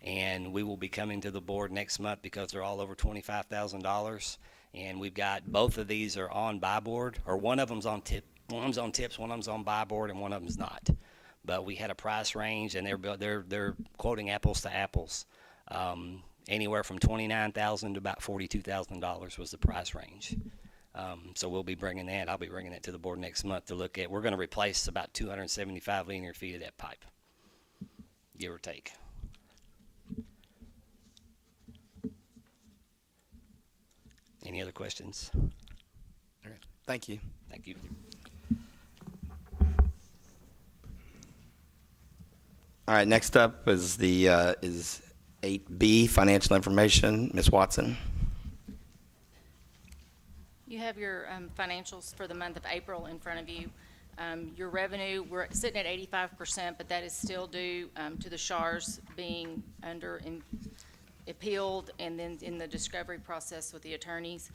Speaker 12: and we will be coming to the board next month because they're all over $25,000. And we've got both of these are on buy board, or one of them's on tip. One of them's on tips, one of them's on buy board, and one of them's not. But we had a price range, and they're quoting apples to apples. Anywhere from $29,000 to about $42,000 was the price range. So we'll be bringing that. I'll be bringing it to the board next month to look at. We're going to replace about 275 linear feet of that pipe, give or take. Any other questions?
Speaker 1: All right. Thank you.
Speaker 12: Thank you.
Speaker 1: All right, next up is the is 8B, financial information. Ms. Watson.
Speaker 10: You have your financials for the month of April in front of you. Your revenue, we're sitting at 85%, but that is still due to the SHARs being appealed and then in the discovery process with the attorneys.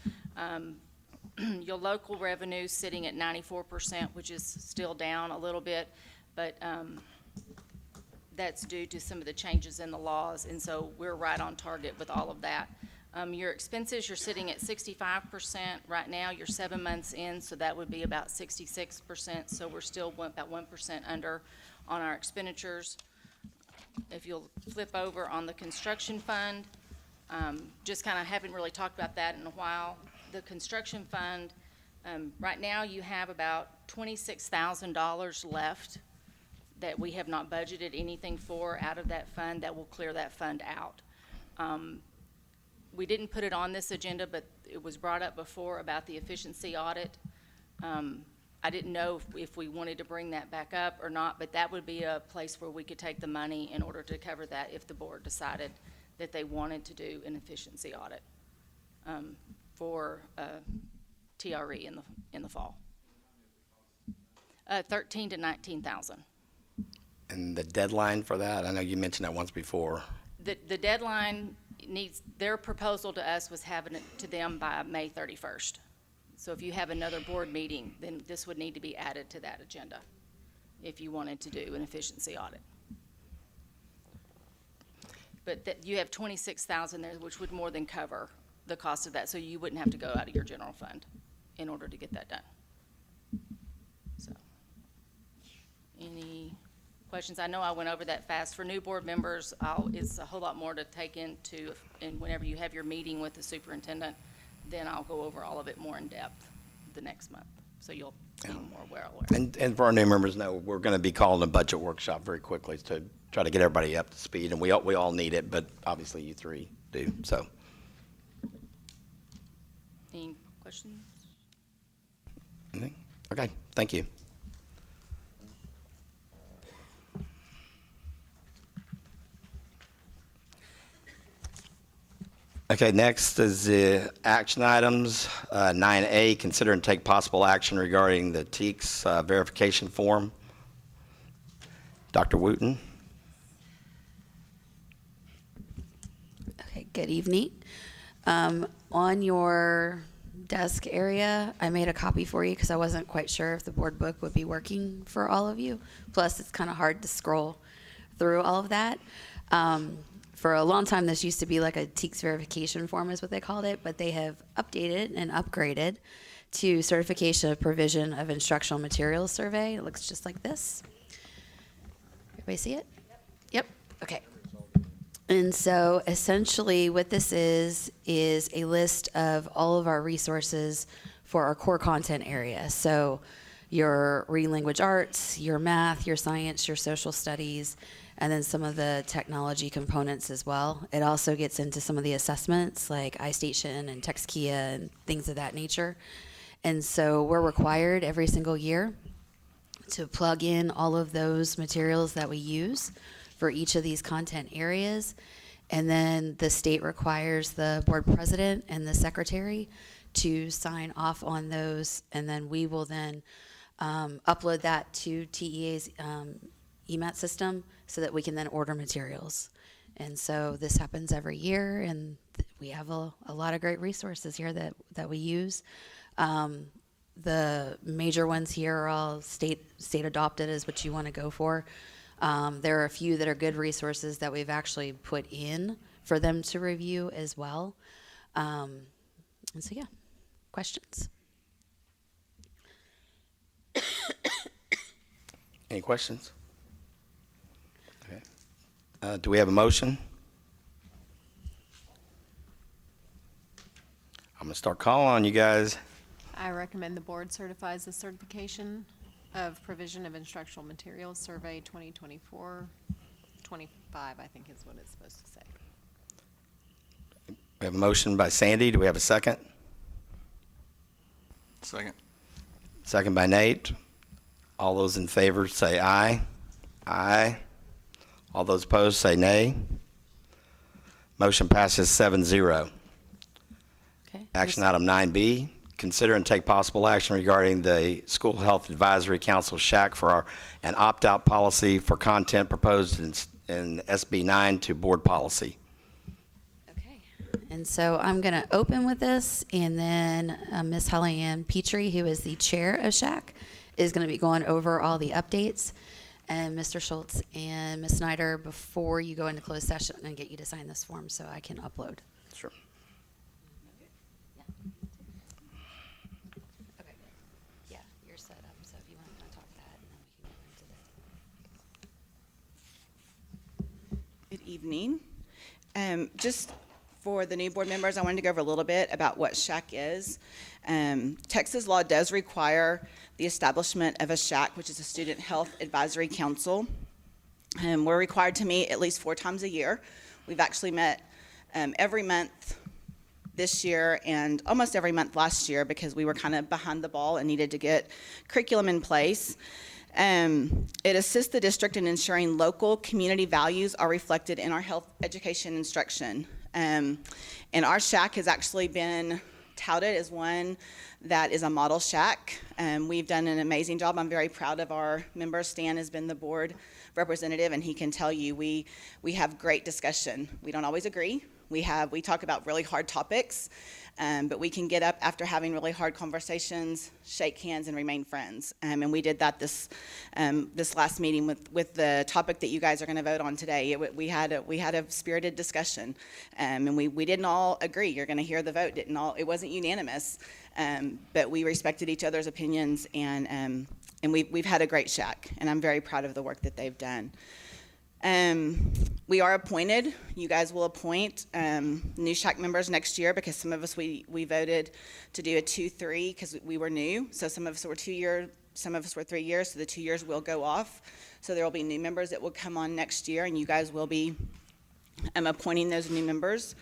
Speaker 10: Your local revenue sitting at 94%, which is still down a little bit, but that's due to some of the changes in the laws, and so we're right on target with all of that. Your expenses, you're sitting at 65% right now. You're 7 months in, so that would be about 66%. So we're still about 1% under on our expenditures. If you'll flip over on the construction fund, just kind of haven't really talked about that in a while. The construction fund, right now you have about $26,000 left that we have not budgeted anything for out of that fund. That will clear that fund out. We didn't put it on this agenda, but it was brought up before about the efficiency audit. I didn't know if we wanted to bring that back up or not, but that would be a place where we could take the money in order to cover that if the board decided that they wanted to do an efficiency audit for TRE in the fall. 13 to 19,000.
Speaker 1: And the deadline for that, I know you mentioned that once before.
Speaker 10: The deadline needs, their proposal to us was having it to them by May 31st. So if you have another board meeting, then this would need to be added to that agenda if you wanted to do an efficiency audit. But that you have 26,000 there, which would more than cover the cost of that, so you wouldn't have to go out of your general fund in order to get that done. So, any questions? I know I went over that fast. For new board members, it's a whole lot more to take into, and whenever you have your meeting with the superintendent, then I'll go over all of it more in depth the next month, so you'll be more well aware.
Speaker 1: And for our new members, know we're going to be calling a budget workshop very quickly to try to get everybody up to speed, and we all need it, but obviously you three do, so.
Speaker 10: Any questions?
Speaker 1: Anything? Okay, thank you. Okay, next is the action items. 9A, consider and take possible action regarding the TEKS verification form. Dr. Wooten?
Speaker 14: Okay, good evening. On your desk area, I made a copy for you because I wasn't quite sure if the board book would be working for all of you. Plus, it's kind of hard to scroll through all of that. For a long time, this used to be like a TEKS verification form is what they called it, but they have updated and upgraded to Certification of Provision of Instructional Materials Survey. It looks just like this. Everybody see it? Yep. Okay. And so essentially what this is a list of all of our resources for our core content area. So your reading language arts, your math, your science, your social studies, and then some of the technology components as well. It also gets into some of the assessments like iStation and TextKia and things of that nature. And so we're required every single year to plug in all of those materials that we use for each of these content areas. And then the state requires the board president and the secretary to sign off on those. And then we will then upload that to TEA's EMAT system so that we can then order materials. And so this happens every year, and we have a lot of great resources here that we use. The major ones here are all state adopted is what you want to go for. There are a few that are good resources that we've actually put in for them to review as well. And so, yeah, questions?
Speaker 1: Any questions? Okay. Do we have a motion? I'm going to start calling on you guys.
Speaker 13: I recommend the board certifies the certification of provision of instructional materials survey 2024-25, I think is what it's supposed to say.
Speaker 1: We have a motion by Sandy. Do we have a second?
Speaker 11: Second.
Speaker 1: Second by Nate. All those in favor say aye. Aye. All those opposed say nay. Motion passes 7-0.
Speaker 14: Okay.
Speaker 1: Action item 9B, consider and take possible action regarding the School Health Advisory Council SHAC for an opt-out policy for content proposed in SB 9 to board policy.
Speaker 14: Okay. And so I'm going to open with this, and then Ms. Holly Ann Petrie, who is the chair of SHAC, is going to be going over all the updates. And Mr. Schultz and Ms. Snyder, before you go into closed session, and get you to sign this form so I can upload.
Speaker 1: Sure.
Speaker 14: Okay. Yeah, you're set up, so if you want to talk that, and then we can go into
Speaker 15: Good evening. Just for the new board members, I wanted to go over a little bit about what SHAC is. Texas law does require the establishment of a SHAC, which is a Student Health Advisory Council. We're required to meet at least 4 times a year. We've actually met every month this year and almost every month last year because we were kind of behind the ball and needed to get curriculum in place. It assists the district in ensuring local community values are reflected in our health education instruction. And our SHAC has actually been touted as one that is a model SHAC. We've done an amazing job. I'm very proud of our member. Stan has been the board representative, and he can tell you we have great discussion. We don't always agree. We talk about really hard topics, but we can get up after having really hard conversations, shake hands, and remain friends. And we did that this last meeting with the topic that you guys are going to vote on today. We had a spirited discussion, and we didn't all agree. You're going to hear the vote. It wasn't unanimous, but we respected each other's opinions, and we've had a great shack, and I'm very proud of the work that they've done. We are appointed. You guys will appoint new shack members next year, because some of us, we voted to do a 2-3 because we were new. So some of us were 2 years, some of us were 3 years, so the 2 years will go off. So there will be new members that will come on next year, and you guys will be appointing those new members.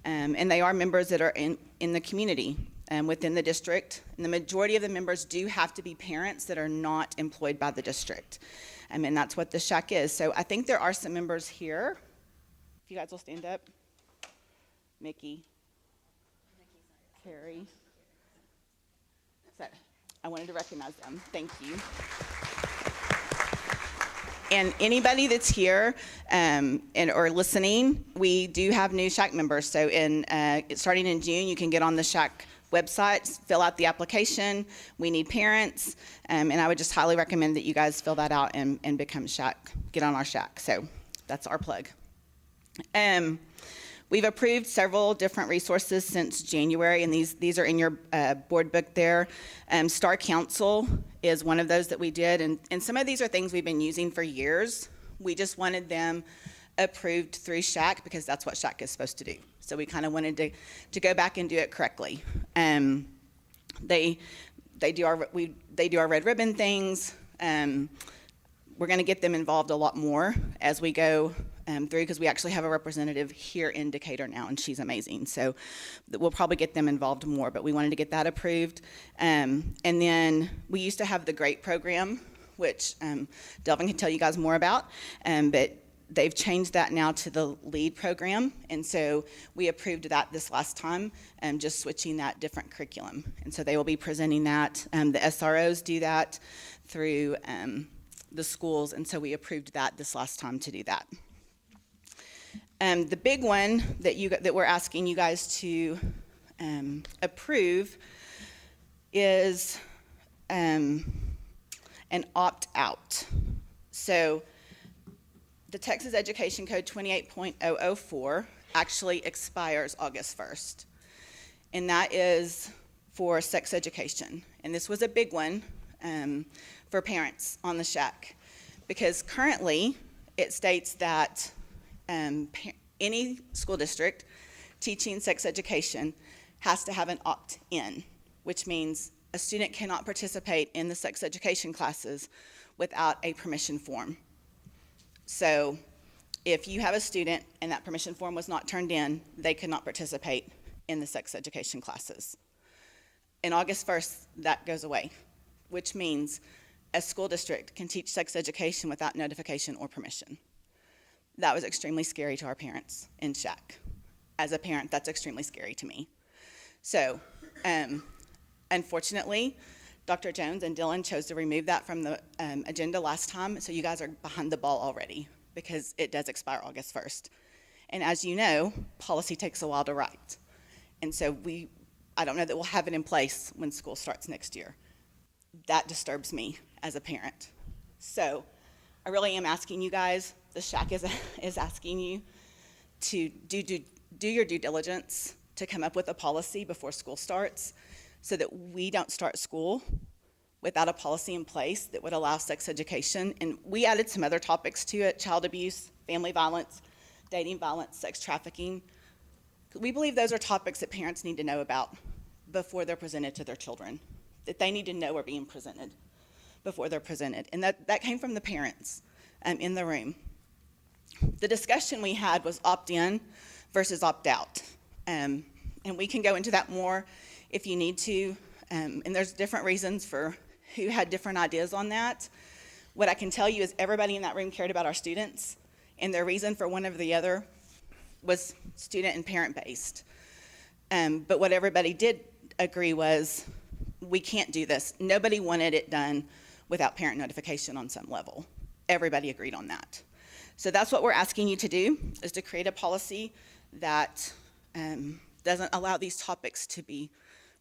Speaker 15: And they are members that are in the community within the district. And the majority of the members do have to be parents that are not employed by the district. And that's what the shack is. So I think there are some members here. If you guys will stand up. Mickey. Carrie. So I wanted to recognize them. Thank you. And anybody that's here or listening, we do have new shack members. So starting in June, you can get on the shack website, fill out the application. We need parents, and I would just highly recommend that you guys fill that out and become shack, get on our shack. So that's our plug. We've approved several different resources since January, and these are in your board book there. Star Council is one of those that we did, and some of these are things we've been using for years. We just wanted them approved through shack because that's what shack is supposed to do. So we kind of wanted to go back and do it correctly. They do our red ribbon things. We're going to get them involved a lot more as we go through, because we actually have a representative here in Decatur now, and she's amazing. So we'll probably get them involved more, but we wanted to get that approved. And then we used to have the GREAT program, which Delvin can tell you guys more about, but they've changed that now to the LEAD program, and so we approved that this last time, just switching that different curriculum. And so they will be presenting that. The SROs do that through the schools, and so we approved that this last time to do that. The big one that we're asking you guys to approve is an opt-out. So the Texas Education Code 28.004 actually expires August 1st, and that is for sex education. And this was a big one for parents on the shack, because currently it states that any school district teaching sex education has to have an opt-in, which means a student cannot participate in the sex education classes without a permission form. So if you have a student and that permission form was not turned in, they could not participate in the sex education classes. In August 1st, that goes away, which means a school district can teach sex education without notification or permission. That was extremely scary to our parents in shack. As a parent, that's extremely scary to me. So unfortunately, Dr. Jones and Dylan chose to remove that from the agenda last time, so you guys are behind the ball already, because it does expire August 1st. And as you know, policy takes a while to write. And so I don't know that we'll have it in place when school starts next year. That disturbs me as a parent. So I really am asking you guys, the shack is asking you to do your due diligence to come up with a policy before school starts, so that we don't start school without a policy in place that would allow sex education. And we added some other topics to it: child abuse, family violence, dating violence, sex trafficking. We believe those are topics that parents need to know about before they're presented to their children, that they need to know are being presented before they're presented. And that came from the parents in the room. The discussion we had was opt-in versus opt-out. And we can go into that more if you need to. And there's different reasons for who had different ideas on that. What I can tell you is everybody in that room cared about our students, and their reason for one or the other was student and parent-based. But what everybody did agree was, we can't do this. Nobody wanted it done without parent notification on some level. Everybody agreed on that. So that's what we're asking you to do, is to create a policy that doesn't allow these topics to be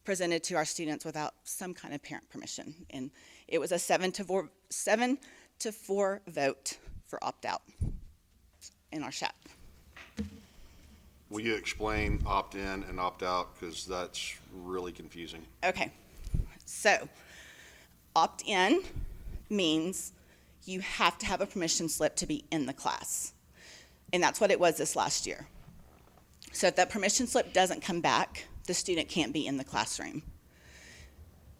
Speaker 15: presented to our students without some kind of parent permission. And it was a 7-4 vote for opt-out in our SHAC.
Speaker 9: Will you explain opt-in and opt-out, because that's really confusing?
Speaker 15: Okay, so opt-in means you have to have a permission slip to be in the class. And that's what it was this last year. So if that permission slip doesn't come back, the student can't be in the classroom.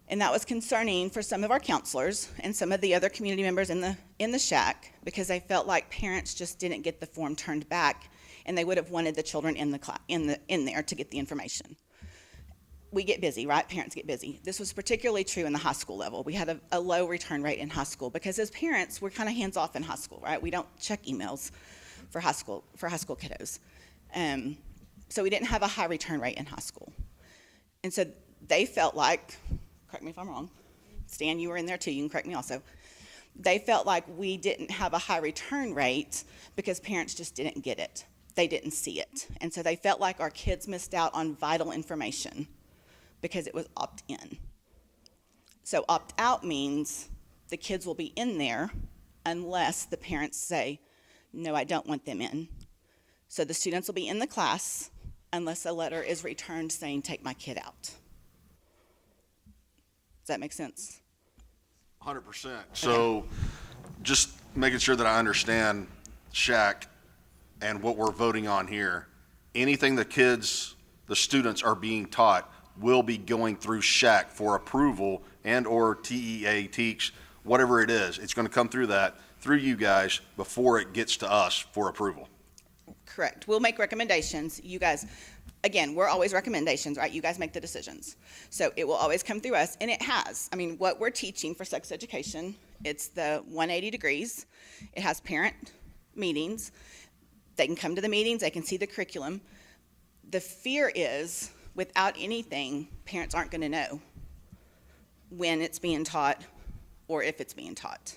Speaker 15: And that was concerning for some of our counselors and some of the other community members in the SHAC, because they felt like parents just didn't get the form turned back, and they would have wanted the children in there to get the information. We get busy, right? Parents get busy. This was particularly true in the high school level. We had a low return rate in high school because as parents, we're kind of hands off in high school, right? We don't check emails for high school kiddos. So we didn't have a high return rate in high school. And so they felt like, correct me if I'm wrong, Stan, you were in there too, you can correct me also. They felt like we didn't have a high return rate because parents just didn't get it. They didn't see it. And so they felt like our kids missed out on vital information because it was opt-in. So opt-out means the kids will be in there unless the parents say, no, I don't want them in. So the students will be in the class unless a letter is returned saying, take my kid out. Does that make sense?
Speaker 9: 100%. So just making sure that I understand SHAC and what we're voting on here, anything the students are being taught will be going through SHAC for approval and or TEA, teach, whatever it is. It's going to come through you guys before it gets to us for approval.
Speaker 15: Correct. We'll make recommendations. You guys, again, we're always recommendations, right? You guys make the decisions. So it will always come through us, and it has. I mean, what we're teaching for sex education, it's the 180 degrees. It has parent meetings. They can come to the meetings. They can see the curriculum. The fear is, without anything, parents aren't going to know when it's being taught or if it's being taught.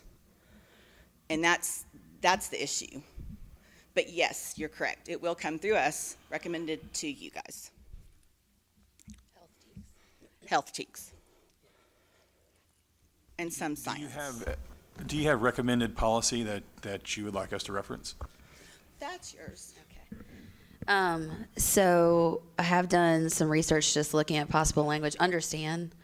Speaker 15: And that's the issue. But yes, you're correct. It will come through us, recommended to you guys. Health cheeks. And some science.
Speaker 11: Do you have recommended policy that you would like us to reference?
Speaker 15: That's yours.
Speaker 14: So I have done some research just looking at possible language. Understand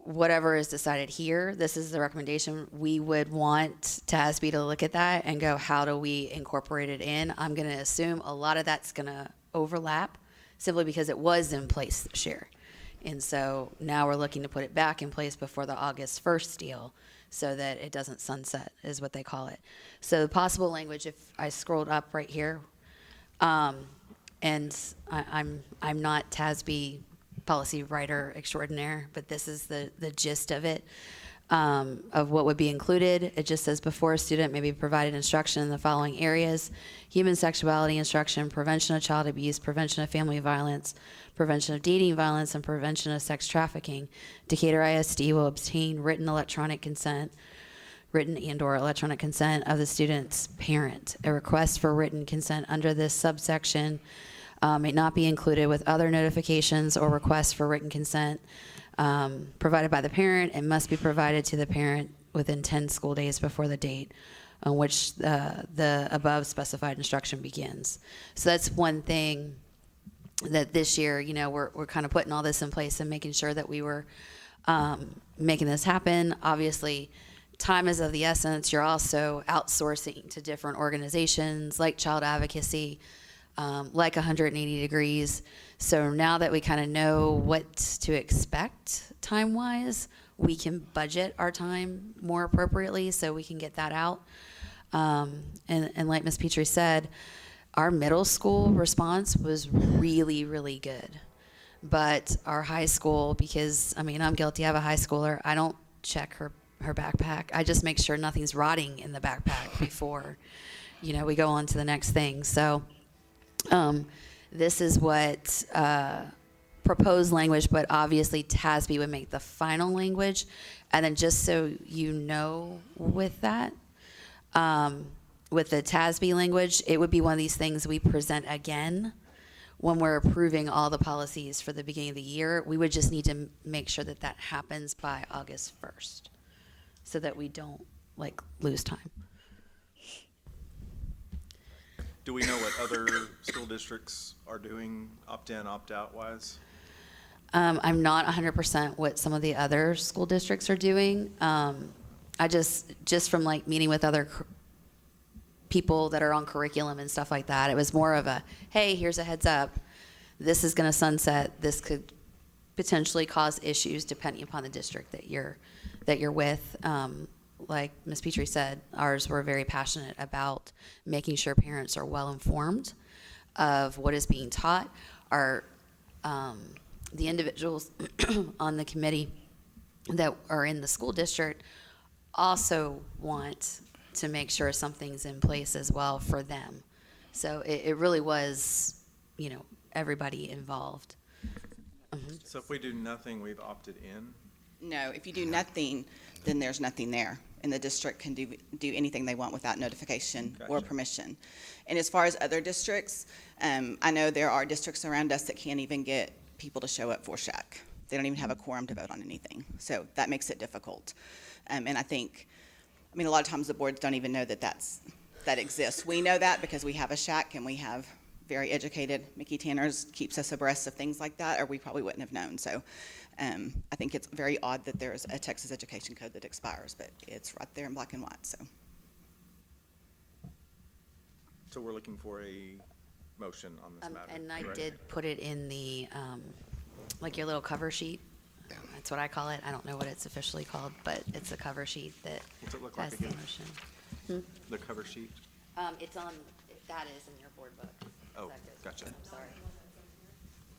Speaker 14: whatever is decided here, this is the recommendation. We would want TASB to look at that and go, how do we incorporate it in? I'm going to assume a lot of that's going to overlap simply because it was in place this year. And so now we're looking to put it back in place before the August 1st deal so that it doesn't sunset, is what they call it. So the possible language, if I scrolled up right here, and I'm not TASB policy writer extraordinaire, but this is the gist of it, of what would be included. It just says before a student may be provided instruction in the following areas: human sexuality instruction, prevention of child abuse, prevention of family violence, prevention of dating violence, and prevention of sex trafficking. Decatur ISD will obtain written and/or electronic consent of the student's parent. A request for written consent under this subsection may not be included with other notifications or requests for written consent provided by the parent and must be provided to the parent within 10 school days before the date on which the above specified instruction begins. So that's one thing that this year, we're kind of putting all this in place and making sure that we were making this happen. Obviously, time is of the essence. You're also outsourcing to different organizations like Child Advocacy, like 180 Degrees. So now that we kind of know what to expect time-wise, we can budget our time more appropriately so we can get that out. And like Ms. Petrie said, our middle school response was really, really good. But our high school, because, I'm guilty, I have a high schooler, I don't check her backpack. I just make sure nothing's rotting in the backpack before, we go on to the next thing. So this is what proposed language, but obviously TASB would make the final language. And then just so you know with that, with the TASB language, it would be one of these things we present again when we're approving all the policies for the beginning of the year. We would just need to make sure that that happens by August 1st so that we don't lose time.
Speaker 2: Do we know what other school districts are doing opt-in, opt-out wise?
Speaker 14: I'm not 100% what some of the other school districts are doing. I just from meeting with other people that are on curriculum and stuff like that, it was more of a, hey, here's a heads up. This is going to sunset. This could potentially cause issues depending upon the district that you're with. Like Ms. Petrie said, ours were very passionate about making sure parents are well informed of what is being taught. The individuals on the committee that are in the school district also want to make sure something's in place as well for them. So it really was, everybody involved.
Speaker 2: So if we do nothing, we've opted in?
Speaker 15: No, if you do nothing, then there's nothing there, and the district can do anything they want without notification or
Speaker 2: Gotcha.
Speaker 15: permission. And as far as other districts, I know there are districts around us that can't even get people to show up for SHAC. They don't even have a quorum to vote on anything, so that makes it difficult. And a lot of times the boards don't even know that exists. We know that because we have a SHAC and we have very educated Mickey Tanners keeps us abreast of things like that, or we probably wouldn't have known. So I think it's very odd that there's a Texas Education Code that expires, but it's right there in black and white.
Speaker 2: So we're looking for a motion on this matter.
Speaker 14: And I
Speaker 2: correct?
Speaker 14: did put it in the, your little cover sheet. That's what I call it. I don't know what it's officially called, but it's a cover sheet that
Speaker 2: What's it look
Speaker 14: has
Speaker 2: like
Speaker 14: the
Speaker 2: again?
Speaker 14: motion.
Speaker 2: The cover sheet?
Speaker 14: It's on, that is in your board book.
Speaker 2: Oh,
Speaker 14: That goes-
Speaker 2: gotcha.
Speaker 14: I'm sorry.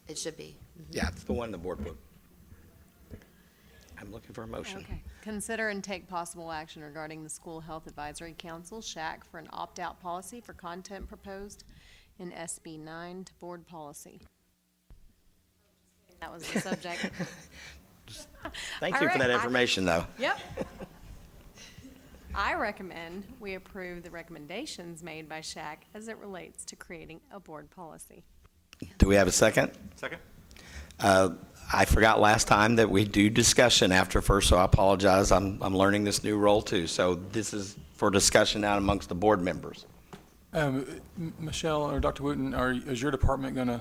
Speaker 14: It should be.
Speaker 1: Yeah, it's the one in the board book. I'm looking for a motion.
Speaker 13: Okay. Consider and take possible action regarding the School Health Advisory Council, SHAC, for an opt-out policy for content proposed in SB 9 to board policy. That was the subject.
Speaker 1: Thank you for that information, though.
Speaker 13: Yep. I recommend we approve the recommendations made by SHAC as it relates to creating a board policy.
Speaker 1: Do we have a second?
Speaker 2: Second?
Speaker 1: I forgot last time that we do discussion after first, so I apologize. I'm learning this new role too. So this is for discussion out amongst the board members.
Speaker 11: Michelle or Dr. Wooten, is your department going to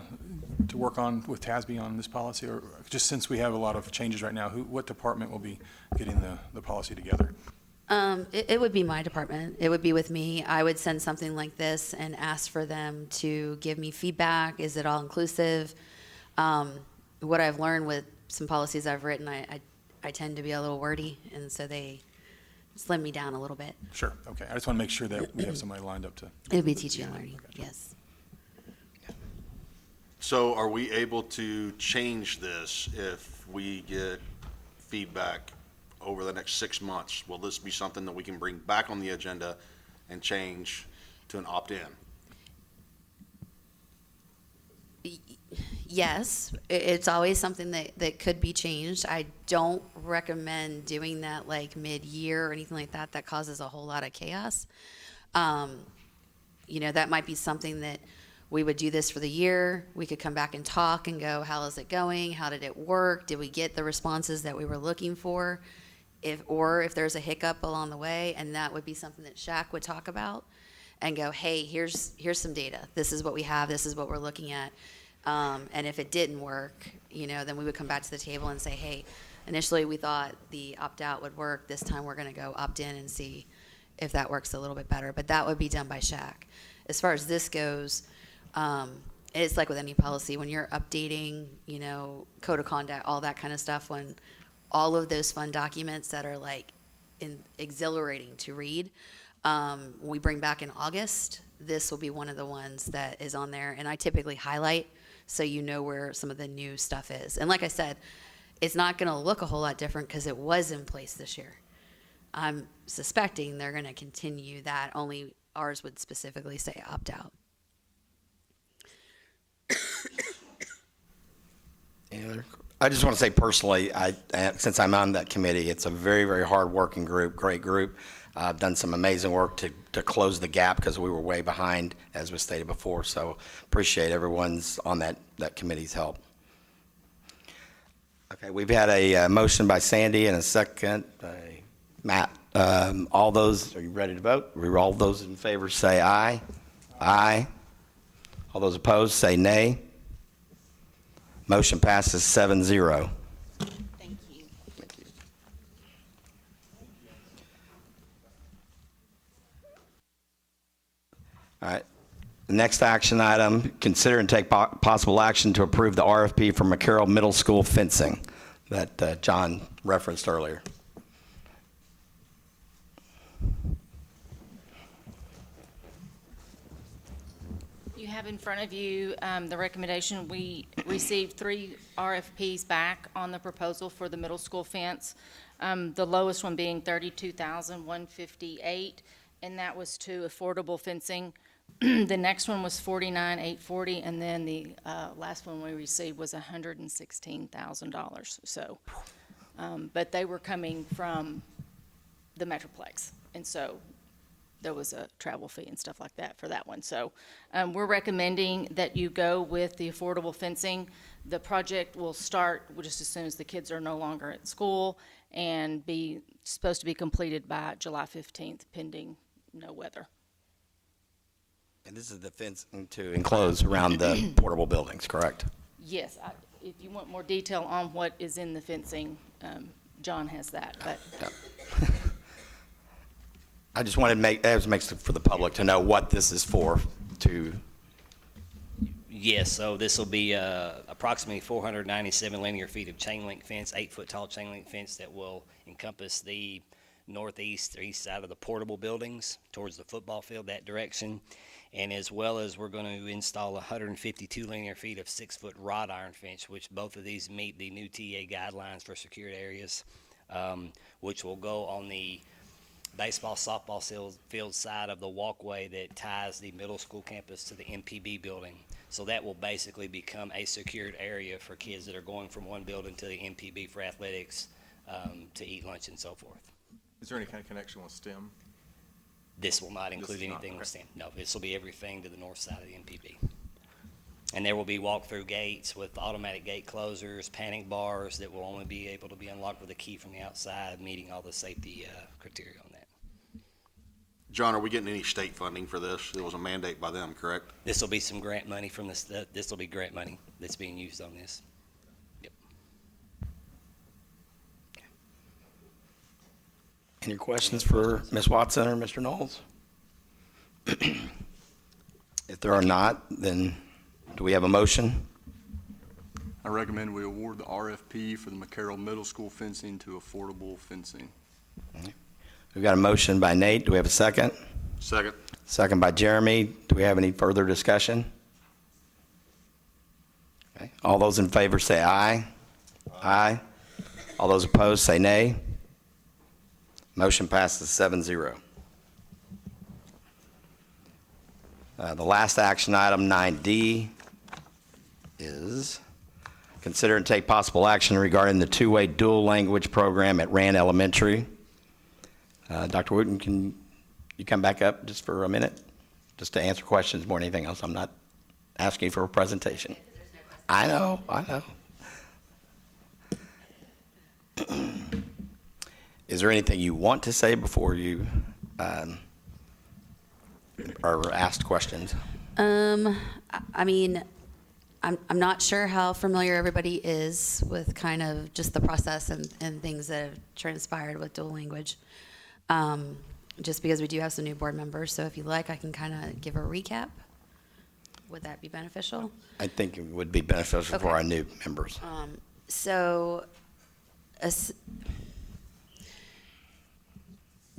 Speaker 11: work with TASB on this policy? Or just since we have a lot of changes right now, what department will be getting the policy together?
Speaker 14: It would be my department. It would be with me. I would send something like this and ask for them to give me feedback. Is it all inclusive? What I've learned with some policies I've written, I tend to be a little wordy, and so they slim me down a little bit.
Speaker 11: Sure, okay. I just want to make sure that we have somebody lined up to.
Speaker 14: It would be teaching and learning, yes.
Speaker 9: So are we able to change this if we get feedback over the next 6 months? Will this be something that we can bring back on the agenda and change to an opt-in?
Speaker 14: Yes, it's always something that could be changed. I don't recommend doing that mid-year or anything like that. That causes a whole lot of chaos. That might be something that we would do this for the year. We could come back and talk and go, how is it going? How did it work? Did we get the responses that we were looking for? If there's a hiccup along the way, and that would be something that SHAC would talk about and go, hey, here's some data. This is what we have. This is what we're looking at. And if it didn't work, then we would come back to the table and say, hey, initially we thought the opt-out would work. This time we're going to go opt-in and see if that works a little bit better. But that would be done by SHAC. As far as this goes, it's like with any policy. When you're updating, code of conduct, all that kind of stuff, when all of those fun documents that are exhilarating to read, we bring back in August, this will be one of the ones that is on there. And I typically highlight so you know where some of the new stuff is. And like I said, it's not going to look a whole lot different because it was in place this year. I'm suspecting they're going to continue that, only ours would specifically say opt-out.
Speaker 1: Any other I just want to say personally, since I'm on that committee, it's a very, very hard-working group, great group. I've done some amazing work to close the gap because we were way behind, as was stated before. So appreciate everyone's on that committee's help. Okay, we've had a motion by Sandy and a second by Matt. All those, are you ready to vote? All those in favor say aye. Aye. All those opposed say nay. Motion passes 7-0.
Speaker 15: Thank you.
Speaker 1: Thank you. All right. The next action item, consider and take possible action to approve the RFP for McCarroll Middle School fencing that John referenced earlier.
Speaker 10: You have in front of you the recommendation. We received 3 RFPs back on the proposal for the middle school fence, the lowest one being $32,158, and that was to affordable fencing. The next one was $49,840, and then the last one we received was $116,000. So, but they were coming from the Metroplex, and so there was a travel fee and stuff like that for that one. So we're recommending that you go with the affordable fencing. The project will start just as soon as the kids are no longer at school and be supposed to be completed by July 15th, pending no weather.
Speaker 1: And this is the fence to enclose around the portable buildings, correct?
Speaker 10: Yes, if you want more detail on what is in the fencing, John has that, but.
Speaker 1: I just wanted to make for the public to know what this is for.
Speaker 12: Yes, so this will be approximately 497 linear feet of chain link fence, 8-foot tall chain link fence that will encompass the northeast or east side of the portable buildings towards the football field, that direction. And as well as we're going to install 152 linear feet of 6-foot wrought iron fence, which both of these meet the new TA guidelines for secured areas, which will go on the baseball, softball field side of the walkway that ties the middle school campus to the MPB building. So that will basically become a secured area for kids that are going from one building to the MPB for athletics, to eat lunch and so forth.
Speaker 2: Is there any kind of connection with STEM?
Speaker 12: This will not include anything with STEM. No, this will be everything to the north side of the MPB. And there will be walk-through gates with automatic gate closers, panic bars that will only be able to be unlocked with a key from the outside, meeting all the safety criteria on that.
Speaker 9: John, are we getting any state funding for this? It was a mandate by them, correct?
Speaker 12: This will be some grant money from this. This will be grant money that's being used on this. Yep.
Speaker 1: Any questions for Ms. Watson or Mr. Knowles? If there are not, then do we have a motion?
Speaker 16: I recommend we award the RFP for the McCarroll Middle School fencing to affordable fencing.
Speaker 1: We've got a motion by Nate. Do we have a second?
Speaker 9: Second.
Speaker 1: Second by Jeremy. Do we have any further discussion? Okay. All those in favor say aye. Aye. All those opposed say nay. Motion passes 7-0. The last action item, 9D, is consider and take possible action regarding the two-way dual language program at Rand Elementary. Dr. Wooten, can you come back up just for a minute, just to answer questions more than anything else? I'm not asking for a presentation. I know. Is there anything you want to say before you are asked questions?
Speaker 14: I mean, I'm not sure how familiar everybody is with kind of just the process and things that have transpired with dual language. Just because we do have some new board members, so if you like, I can kind of give a recap. Would that be beneficial?
Speaker 1: I think it would be beneficial for our new members.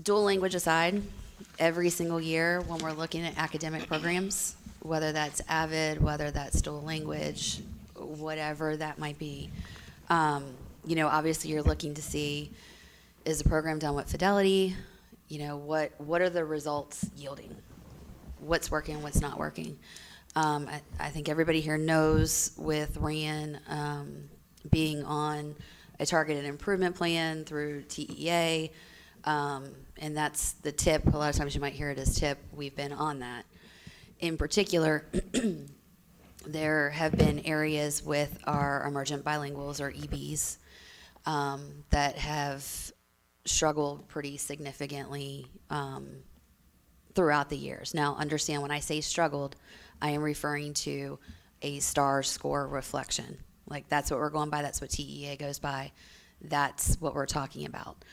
Speaker 14: Dual language aside, every single year when we're looking at academic programs, whether that's AVID, whether that's dual language, whatever that might be, obviously you're looking to see, is the program done with fidelity? What are the results yielding? What's working, what's not working? I think everybody here knows with RAN, being on a targeted improvement plan through TEA, and that's the TIP. A lot of times you might hear it as TIP. We've been on that. In particular, there have been areas with our emergent bilinguals, or EBs, that have struggled pretty significantly throughout the years. Now, understand when I say struggled, I am referring to a STAR score reflection. Like, that's what we're going by. That's what TEA goes by. That's what we're talking about.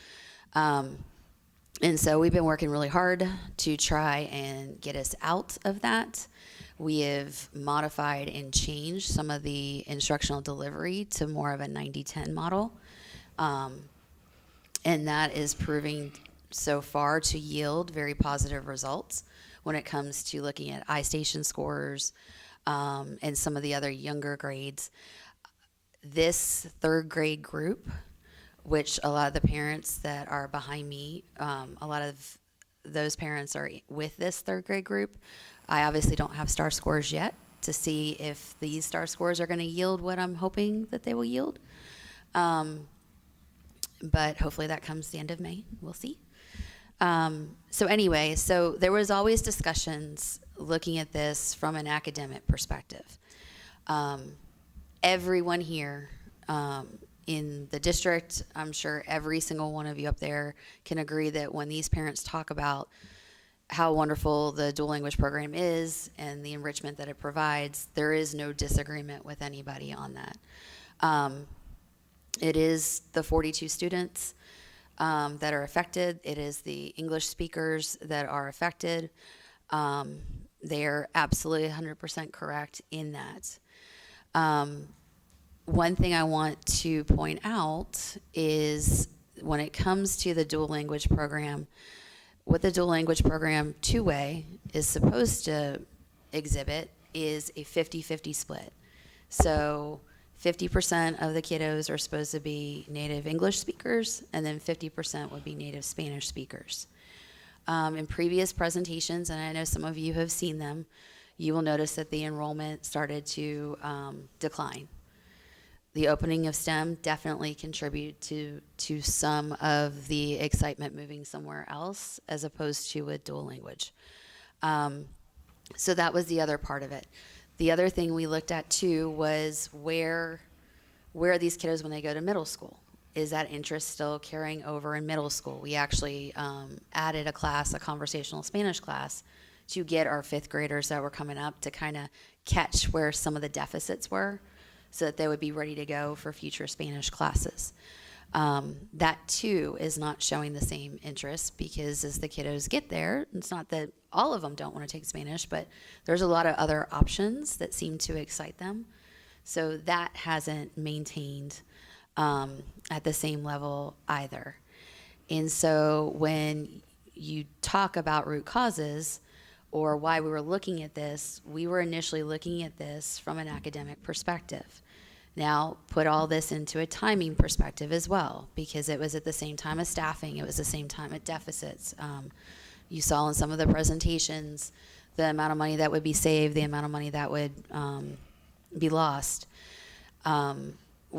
Speaker 14: And so we've been working really hard to try and get us out of that. We have modified and changed some of the instructional delivery to more of a 90-10 model. And that is proving so far to yield very positive results when it comes to looking at iStation scores and some of the other younger grades. This third grade group, which a lot of the parents that are behind me, a lot of those parents are with this third grade group. I obviously don't have STAR scores yet to see if these STAR scores are going to yield what I'm hoping that they will yield. But hopefully that comes the end of May. We'll see. So anyway, so there was always discussions looking at this from an academic perspective. Everyone here in the district, I'm sure every single one of you up there can agree that when these parents talk about how wonderful the dual language program is and the enrichment that it provides, there is no disagreement with anybody on that. It is the 42 students that are affected. It is the English speakers that are affected. They are absolutely 100% correct in that. One thing I want to point out is when it comes to the dual language program, what the dual language program two-way is supposed to exhibit is a 50-50 split. So 50% of the kiddos are supposed to be native English speakers, and then 50% would be native Spanish speakers. In previous presentations, and I know some of you have seen them, you will notice that the enrollment started to decline. The opening of STEM definitely contributed to some of the excitement moving somewhere else as opposed to with dual language. So that was the other part of it. The other thing we looked at too was where are these kiddos when they go to middle school? Is that interest still carrying over in middle school? We actually added a class, a conversational Spanish class, to get our fifth graders that were coming up to kind of catch where some of the deficits were, so that they would be ready to go for future Spanish classes. That too is not showing the same interest, because as the kiddos get there, it's not that all of them don't want to take Spanish, but there's a lot of other options that seem to excite them. So that hasn't maintained at the same level either. And so when you talk about root causes or why we were looking at this, we were initially looking at this from an academic perspective. Now, put all this into a timing perspective as well, because it was at the same time as staffing, it was the same time at deficits. You saw in some of the presentations the amount of money that would be saved, the amount of money that would be lost,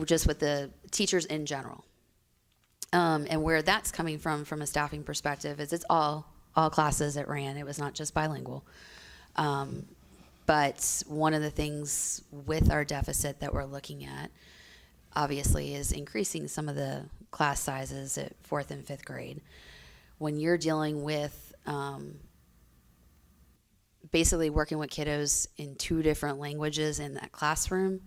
Speaker 14: just with the teachers in general. And where that's coming from a staffing perspective, is it's all classes it ran. It was not just bilingual. But one of the things with our deficit that we're looking at, obviously, is increasing some of the class sizes at 4th and 5th grade. When you're dealing with basically working with kiddos in 2 different languages in that classroom,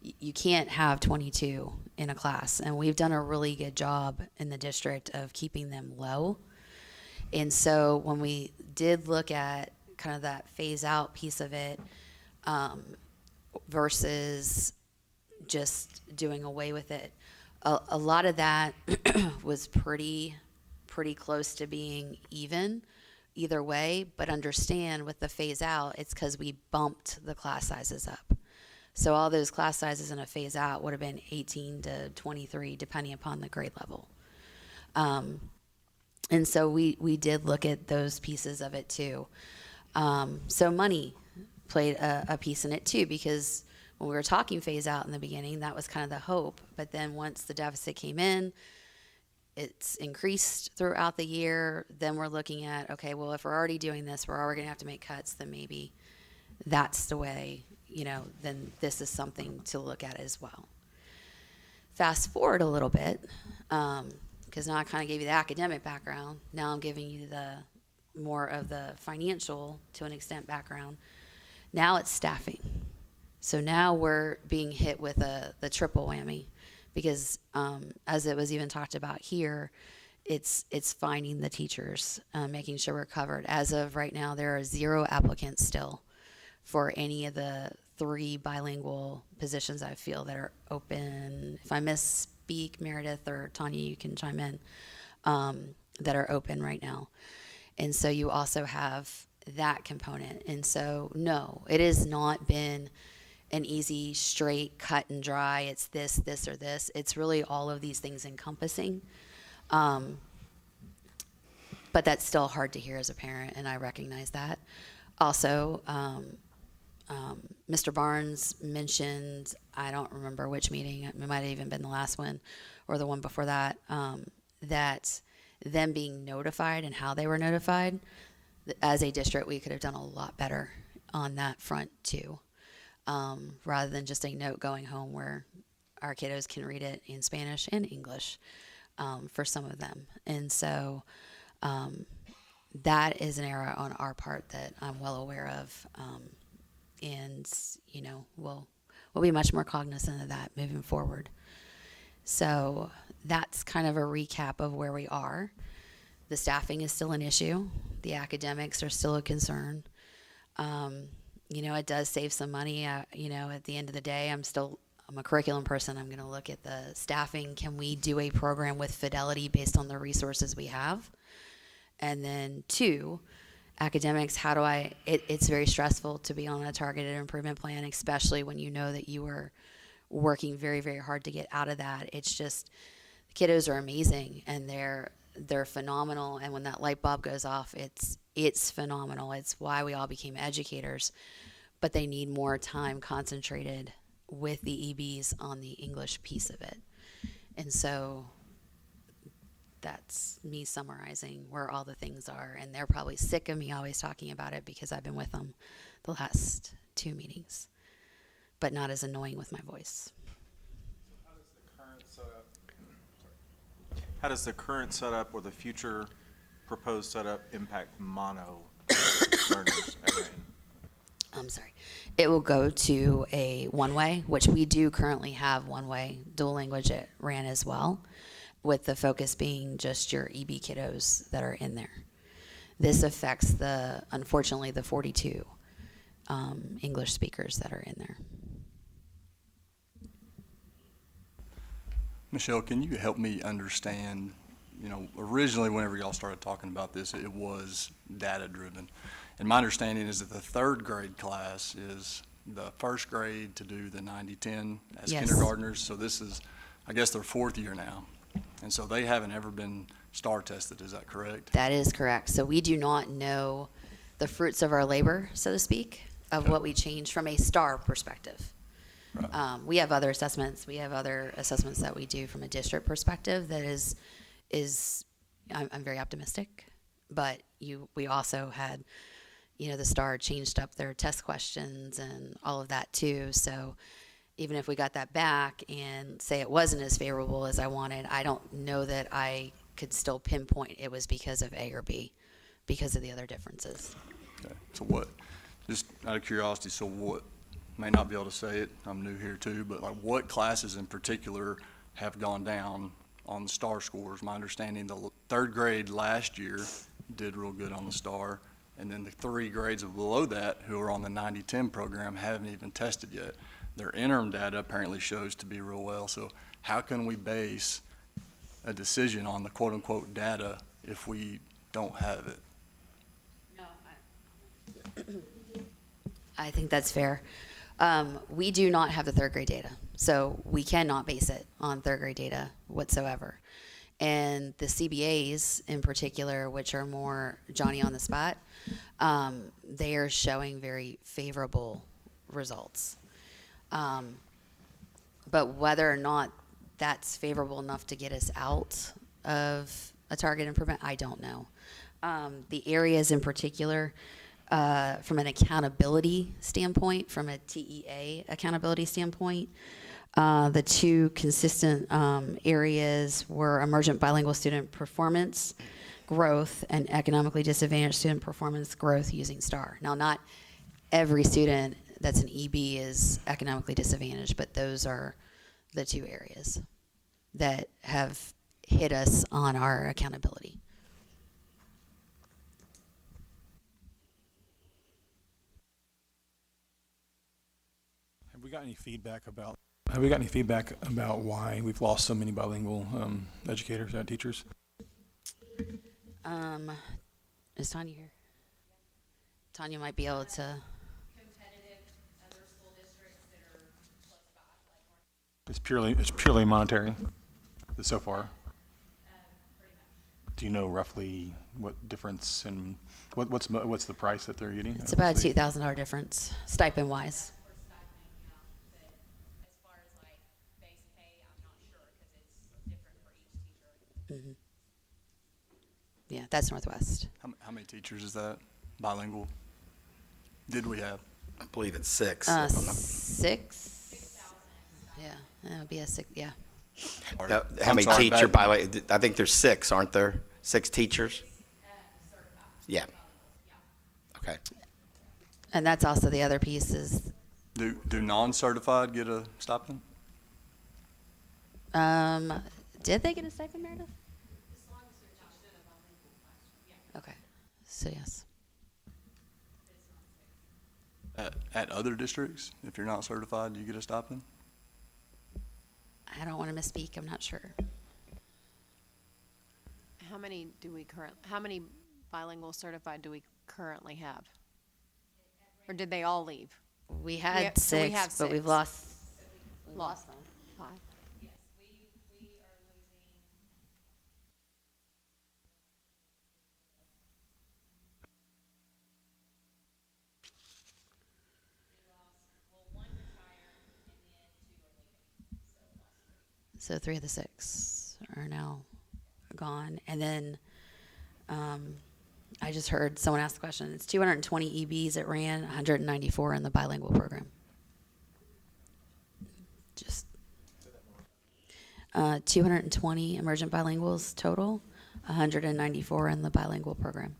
Speaker 14: you can't have 22 in a class. And we've done a really good job in the district of keeping them low. And so when we did look at kind of that phase out piece of it versus just doing away with it, a lot of that was pretty close to being even either way. But understand, with the phase out, it's because we bumped the class sizes up. So all those class sizes in a phase out would have been 18 to 23 depending upon the grade level. And so we did look at those pieces of it too. So money played a piece in it too, because when we were talking phase out in the beginning, that was kind of the hope. But then once the deficit came in, it's increased throughout the year. Then we're looking at, okay, well, if we're already doing this, we're already going to have to make cuts, then maybe that's the way, then this is something to look at as well. Fast forward a little bit, because now I kind of gave you the academic background. Now I'm giving you the more of the financial, to an extent, background. Now it's staffing. So now we're being hit with the triple whammy, because as it was even talked about here, it's finding the teachers, making sure we're covered. As of right now, there are 0 applicants still for any of the 3 bilingual positions I feel that are open. If I misspeak, Meredith or Tanya, you can chime in, that are open right now. And so you also have that component. And so, no, it has not been an easy, straight, cut and dry, it's this, this, or this. It's really all of these things encompassing. But that's still hard to hear as a parent, and I recognize that. Also, Mr. Barnes mentioned, I don't remember which meeting, it might have even been the last one or the one before that, that them being notified and how they were notified. As a district, we could have done a lot better on that front too, rather than just a note going home where our kiddos can read it in Spanish and English for some of them. And so that is an error on our part that I'm well aware of. And, we'll be much more cognizant of that moving forward. So that's kind of a recap of where we are. The staffing is still an issue. The academics are still a concern. It does save some money. At the end of the day, I'm a curriculum person. I'm going to look at the staffing. Can we do a program with fidelity based on the resources we have? And then 2, academics, it's very stressful to be on a targeted improvement plan, especially when you know that you are working very, very hard to get out of that. It's just, the kiddos are amazing and they're phenomenal. And when that light bulb goes off, it's phenomenal. It's why we all became educators, but they need more time concentrated with the EBs on the English piece of it. And so that's me summarizing where all the things are, and they're probably sick of me always talking about it because I've been with them the last 2 meetings, but not as annoying with my voice.
Speaker 2: How does the current setup or the future proposed setup impact mono learners at Rain?
Speaker 14: I'm sorry. It will go to a one-way, which we do currently have one-way dual language at RAN as well, with the focus being just your EB kiddos that are in there. This affects unfortunately, the 42 English speakers that are in there.
Speaker 16: Michelle, can you help me understand, originally whenever y'all started talking about this, it was data driven. And my understanding is that the 3rd grade class is the first grade to do the 90-10 as
Speaker 14: Yes.
Speaker 16: kindergartners. So this is, I guess, their 4th year now. And so they haven't ever been STAR tested, is that correct?
Speaker 14: That is correct. So we do not know the fruits of our labor, so to speak, of what we changed from a STAR perspective.
Speaker 16: Right.
Speaker 14: We have other assessments. We have other assessments that we do from a district perspective that is I'm very optimistic. But we also had, the STAR changed up their test questions and all of that too. So even if we got that back and say it wasn't as favorable as I wanted, I don't know that I could still pinpoint it was because of A or B, because of the other differences.
Speaker 16: Okay. So just out of curiosity, may not be able to say it, I'm new here too, but what classes in particular have gone down on the STAR scores? My understanding, the 3rd grade last year did real good on the STAR, and then the 3 grades below that who are on the 90-10 program haven't even tested yet. Their interim data apparently shows to be real well, so how can we base a decision on the quote-unquote data if we don't have it?
Speaker 14: I think that's fair. We do not have the 3rd grade data, so we cannot base it on 3rd grade data whatsoever. And the CBAs in particular, which are more Johnny on the spot, they are showing very favorable results. But whether or not that's favorable enough to get us out of a target improvement, I don't know. The areas in particular, from an accountability standpoint, from a TEA accountability standpoint, the two consistent areas were emergent bilingual student performance growth and economically disadvantaged student performance growth using STAR. Now, not every student that's an EB is economically disadvantaged, but those are the two areas that have hit us on our accountability.
Speaker 11: Have we got any feedback about why we've lost so many bilingual educators and teachers?
Speaker 14: Is Tanya here? Tanya might be able to.
Speaker 11: It's purely monetary so far. Do you know roughly what difference and what's the price that they're getting?
Speaker 14: It's about a $2,000 difference, stipend wise. Mm-hmm. Yeah, that's Northwest.
Speaker 16: How many teachers is that, bilingual? Did we have?
Speaker 1: I believe it's 6.
Speaker 14: 6? Yeah, that would be a 6, yeah.
Speaker 1: Now, how many teacher bilingual? I think there's 6, aren't there? 6 teachers? Yeah. Okay.
Speaker 14: And that's also the other piece is.
Speaker 16: Do non-certified get a stipend?
Speaker 14: Did they get a stipend, Meredith? Okay, so yes.
Speaker 16: At other districts, if you're not certified, do you get a stipend?
Speaker 14: I don't want to misspeak, I'm not sure.
Speaker 13: How many bilingual certified do we currently have? Or did they all leave?
Speaker 14: We had 6, but we've lost them.
Speaker 13: 5.
Speaker 14: So 3 of the 6 are now gone. And then I just heard someone ask the question. It's 220 EBs it ran, 194 in the bilingual program. Just 220 emergent bilinguals total, 194 in the bilingual program.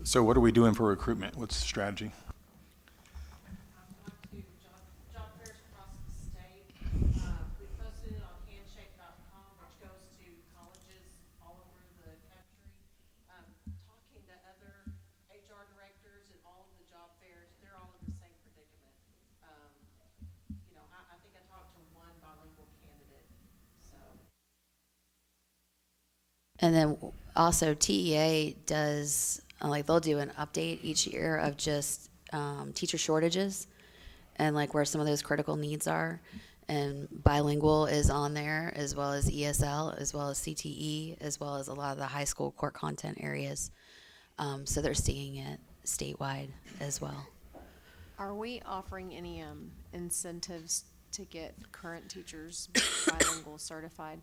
Speaker 11: So what are we doing for recruitment? What's the strategy?
Speaker 14: And then also TEA does, like they'll do an update each year of just teacher shortages and like where some of those critical needs are. And bilingual is on there as well as ESL, as well as CTE, as well as a lot of the high school core content areas. So they're seeing it statewide as well.
Speaker 13: Are we offering any incentives to get current teachers bilingual certified?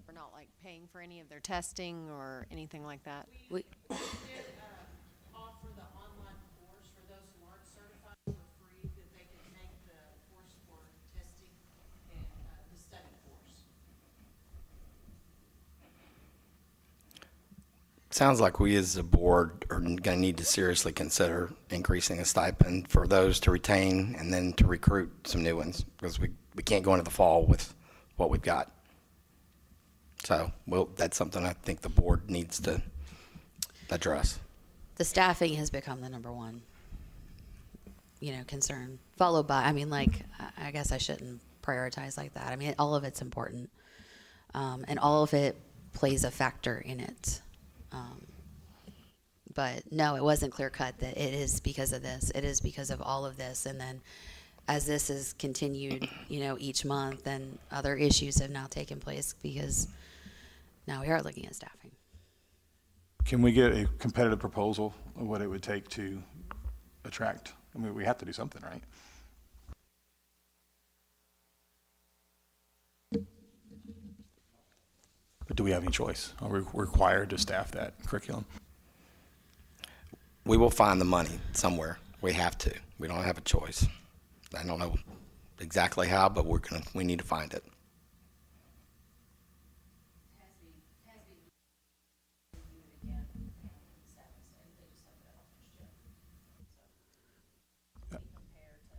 Speaker 13: We're not like paying for any of their testing or anything like that?
Speaker 14: We
Speaker 17: did offer the online course for those who aren't certified for free, that they can take the course for testing and the study course.
Speaker 1: Sounds like we as a board are going to need to seriously consider increasing a stipend for those to retain and then to recruit some new ones, because we can't go into the fall with what we've got. So that's something I think the board needs to address.
Speaker 14: The staffing has become the number one, concern, followed by, I guess I shouldn't prioritize like that. I mean, all of it's important, and all of it plays a factor in it. But no, it wasn't clear cut that it is because of this. It is because of all of this. And then as this has continued, each month, then other issues have now taken place because now we are looking at staffing.
Speaker 11: Can we get a competitive proposal of what it would take to attract? I mean, we have to do something, right? But do we have any choice? Are we required to staff that curriculum?
Speaker 1: We will find the money somewhere. We have to. We don't have a choice. I don't know exactly how, but we need to find it.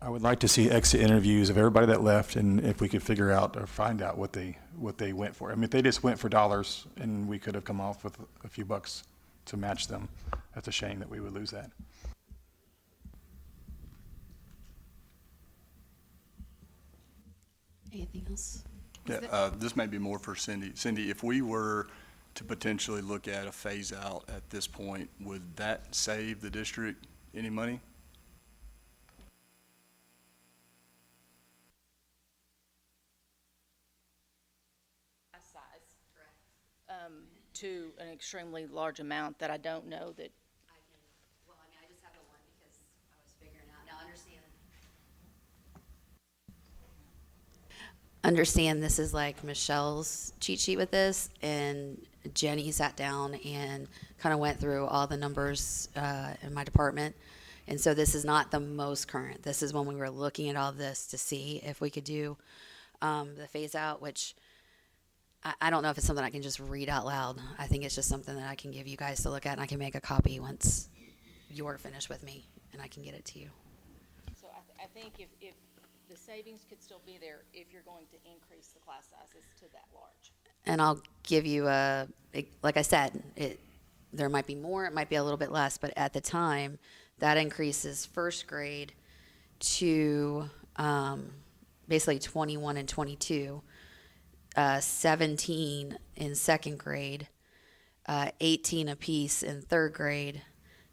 Speaker 11: I would like to see exit interviews of everybody that left, and if we could figure out or find out what they went for. I mean, if they just went for dollars and we could have come off with a few bucks to match them, that's a shame that we would lose that.
Speaker 14: Anything else?
Speaker 16: Yeah, this may be more for Cindy. Cindy, if we were to potentially look at a phase out at this point, would that save the district any money?
Speaker 10: To an extremely large amount that I don't know that.
Speaker 14: Well, I mean, I just have the one because I was figuring out. Now, understand this is like Michelle's cheat sheet with this, and Jenny sat down and kind of went through all the numbers in my department. And so this is not the most current. This is when we were looking at all this to see if we could do the phase out, which I don't know if it's something I can just read out loud. I think it's just something that I can give you guys to look at, and I can make a copy once you're finished with me, and I can get it to you.
Speaker 10: So I think if the savings could still be there if you're going to increase the class sizes to that large.
Speaker 14: And I'll give you like I said, there might be more, it might be a little bit less, but at the time, that increases first grade to basically 21 and 22. 17 in second grade, 18 apiece in third grade,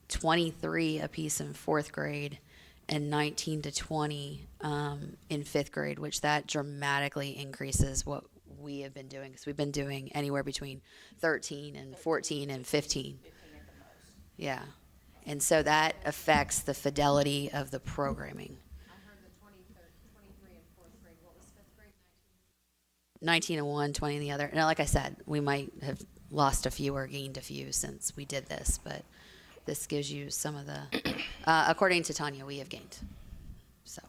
Speaker 14: 23 apiece in fourth grade, and 19 to 20 in fifth grade, which that dramatically increases what we have been doing, because we've been doing anywhere between 13 and 14 and 15. Yeah. And so that affects the fidelity of the programming. 19 in one, 20 in the other. Now, like I said, we might have lost a few or gained a few since we did this, but this gives you some of the, according to Tanya, we have gained. So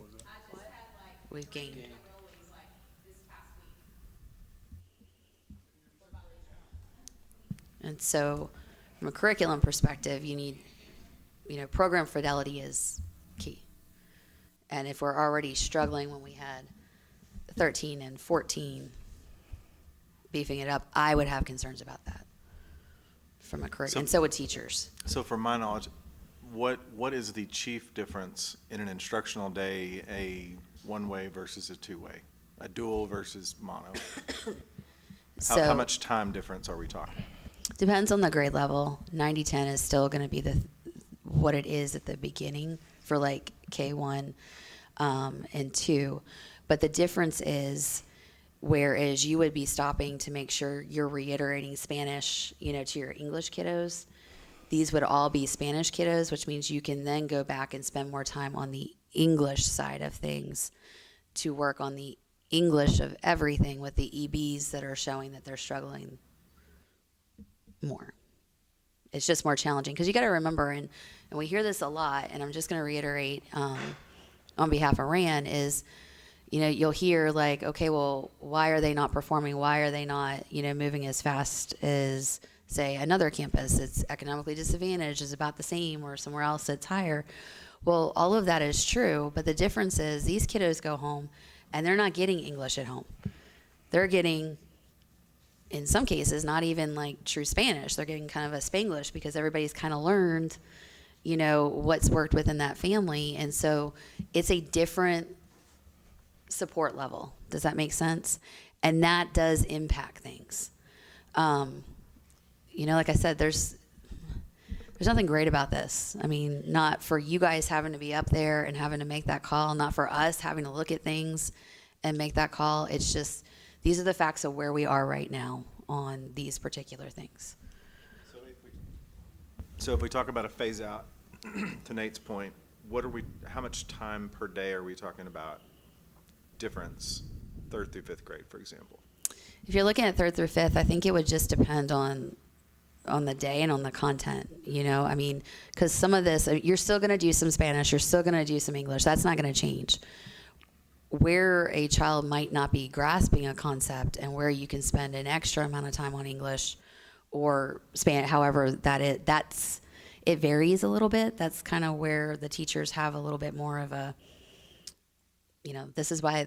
Speaker 14: we've gained. And so from a curriculum perspective, you need, program fidelity is key. And if we're already struggling when we had 13 and 14, beefing it up, I would have concerns about that from a curriculum, and so would teachers.
Speaker 2: So from my knowledge, what is the chief difference in an instructional day, a one-way versus a two-way, a dual versus mono? How much time difference are we talking?
Speaker 14: Depends on the grade level. 90-10 is still going to be what it is at the beginning for like K1 and 2. But the difference is, whereas you would be stopping to make sure you're reiterating Spanish, to your English kiddos, these would all be Spanish kiddos, which means you can then go back and spend more time on the English side of things to work on the English of everything with the EBs that are showing that they're struggling more. It's just more challenging because you got to remember, and we hear this a lot, and I'm just going to reiterate on behalf of RAN is, you'll hear like, okay, well, why are they not performing? Why are they not, moving as fast as, say, another campus? It's economically disadvantaged, is about the same, or somewhere else it's higher. Well, all of that is true, but the difference is these kiddos go home and they're not getting English at home. They're getting, in some cases, not even like true Spanish. They're getting kind of a Spanglish because everybody's kind of learned, what's worked within that family. And so it's a different support level. Does that make sense? And that does impact things. Like I said, there's nothing great about this. I mean, not for you guys having to be up there and having to make that call, not for us having to look at things and make that call. It's just, these are the facts of where we are right now on these particular things.
Speaker 2: So So if we talk about a phase out, to Nate's point, how much time per day are we talking about difference, 3rd through 5th grade, for example?
Speaker 14: If you're looking at 3rd through 5th, I think it would just depend on the day and on the content, I mean, because some of this, you're still going to do some Spanish, you're still going to do some English. That's not going to change. Where a child might not be grasping a concept and where you can spend an extra amount of time on English or Spanish, however it varies a little bit. That's kind of where the teachers have a little bit more of a, this is why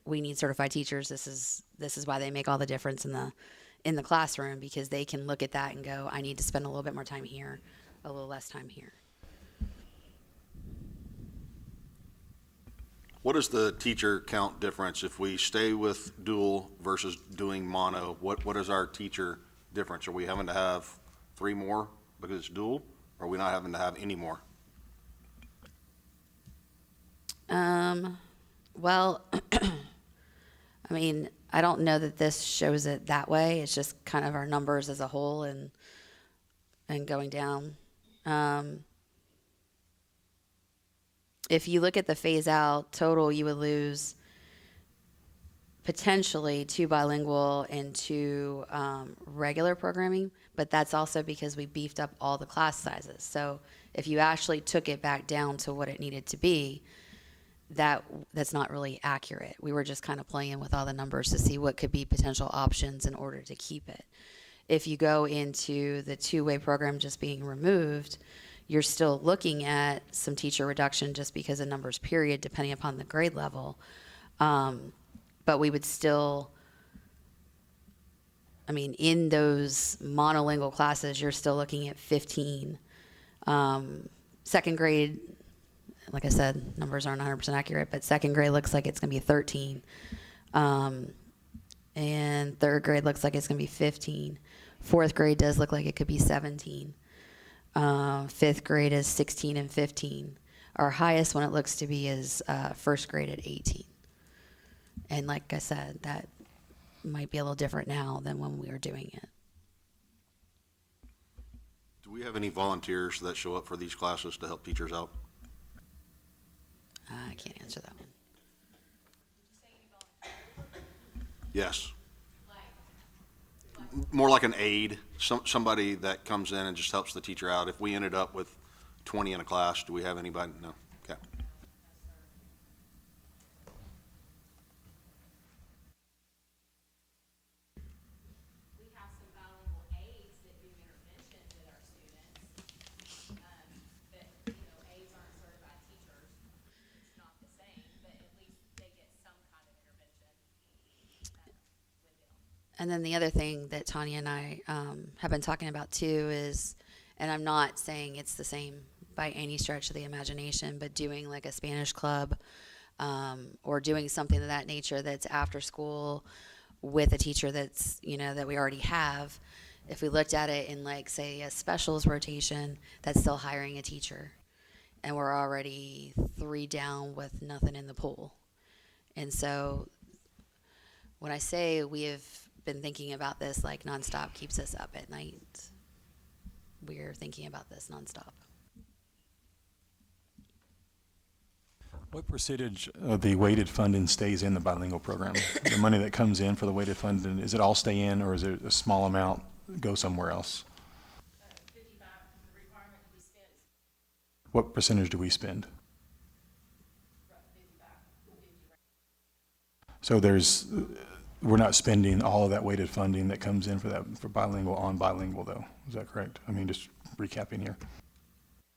Speaker 14: we need certified teachers. This is why they make all the difference in the classroom, because they can look at that and go, I need to spend a little bit more time here, a little less time here.
Speaker 9: What is the teacher count difference if we stay with dual versus doing mono? What is our teacher difference? Are we having to have 3 more because it's dual? Or are we not having to have any more?
Speaker 14: Well, I mean, I don't know that this shows it that way. It's just kind of our numbers as a whole and going down. If you look at the phase out total, you would lose potentially 2 bilingual and 2 regular programming, but that's also because we beefed up all the class sizes. So if you actually took it back down to what it needed to be, that's not really accurate. We were just kind of playing with all the numbers to see what could be potential options in order to keep it. If you go into the 2-way program just being removed, you're still looking at some teacher reduction just because of numbers, period, depending upon the grade level. But we would still, in those monolingual classes, you're still looking at 15. 2nd grade, like I said, numbers aren't 100% accurate, but 2nd grade looks like it's going to be 13. And 3rd grade looks like it's going to be 15. 4th grade does look like it could be 17. 5th grade is 16 and 15. Our highest one it looks to be is 1st grade at 18. And like I said, that might be a little different now than when we were doing it.
Speaker 9: Do we have any volunteers that show up for these classes to help teachers out?
Speaker 14: I can't answer that one.
Speaker 9: Yes. More like an aide, somebody that comes in and just helps the teacher out. If we ended up with 20 in a class, do we have anybody? No. Okay.
Speaker 17: We have some bilingual aides that do intervention with our students. But, aides aren't certified teachers. It's not the same, but at least they get some kind of intervention with them.
Speaker 14: And then the other thing that Tanya and I have been talking about too is, and I'm not saying it's the same by any stretch of the imagination, but doing like a Spanish club or doing something of that nature that's after school with a teacher that's, that we already have. If we looked at it in like, say, a specials rotation, that's still hiring a teacher. And we're already 3 down with nothing in the pool. And so when I say we have been thinking about this like nonstop, keeps us up at night, we're thinking about this nonstop.
Speaker 11: What percentage of the weighted funding stays in the bilingual program? The money that comes in for the weighted funding, is it all stay in, or is it a small amount go somewhere else?
Speaker 17: 55, the requirement to be spent is
Speaker 11: What percentage do we spend?
Speaker 17: 55.
Speaker 11: So we're not spending all of that weighted funding that comes in for bilingual on bilingual though. Is that correct? Just recapping here.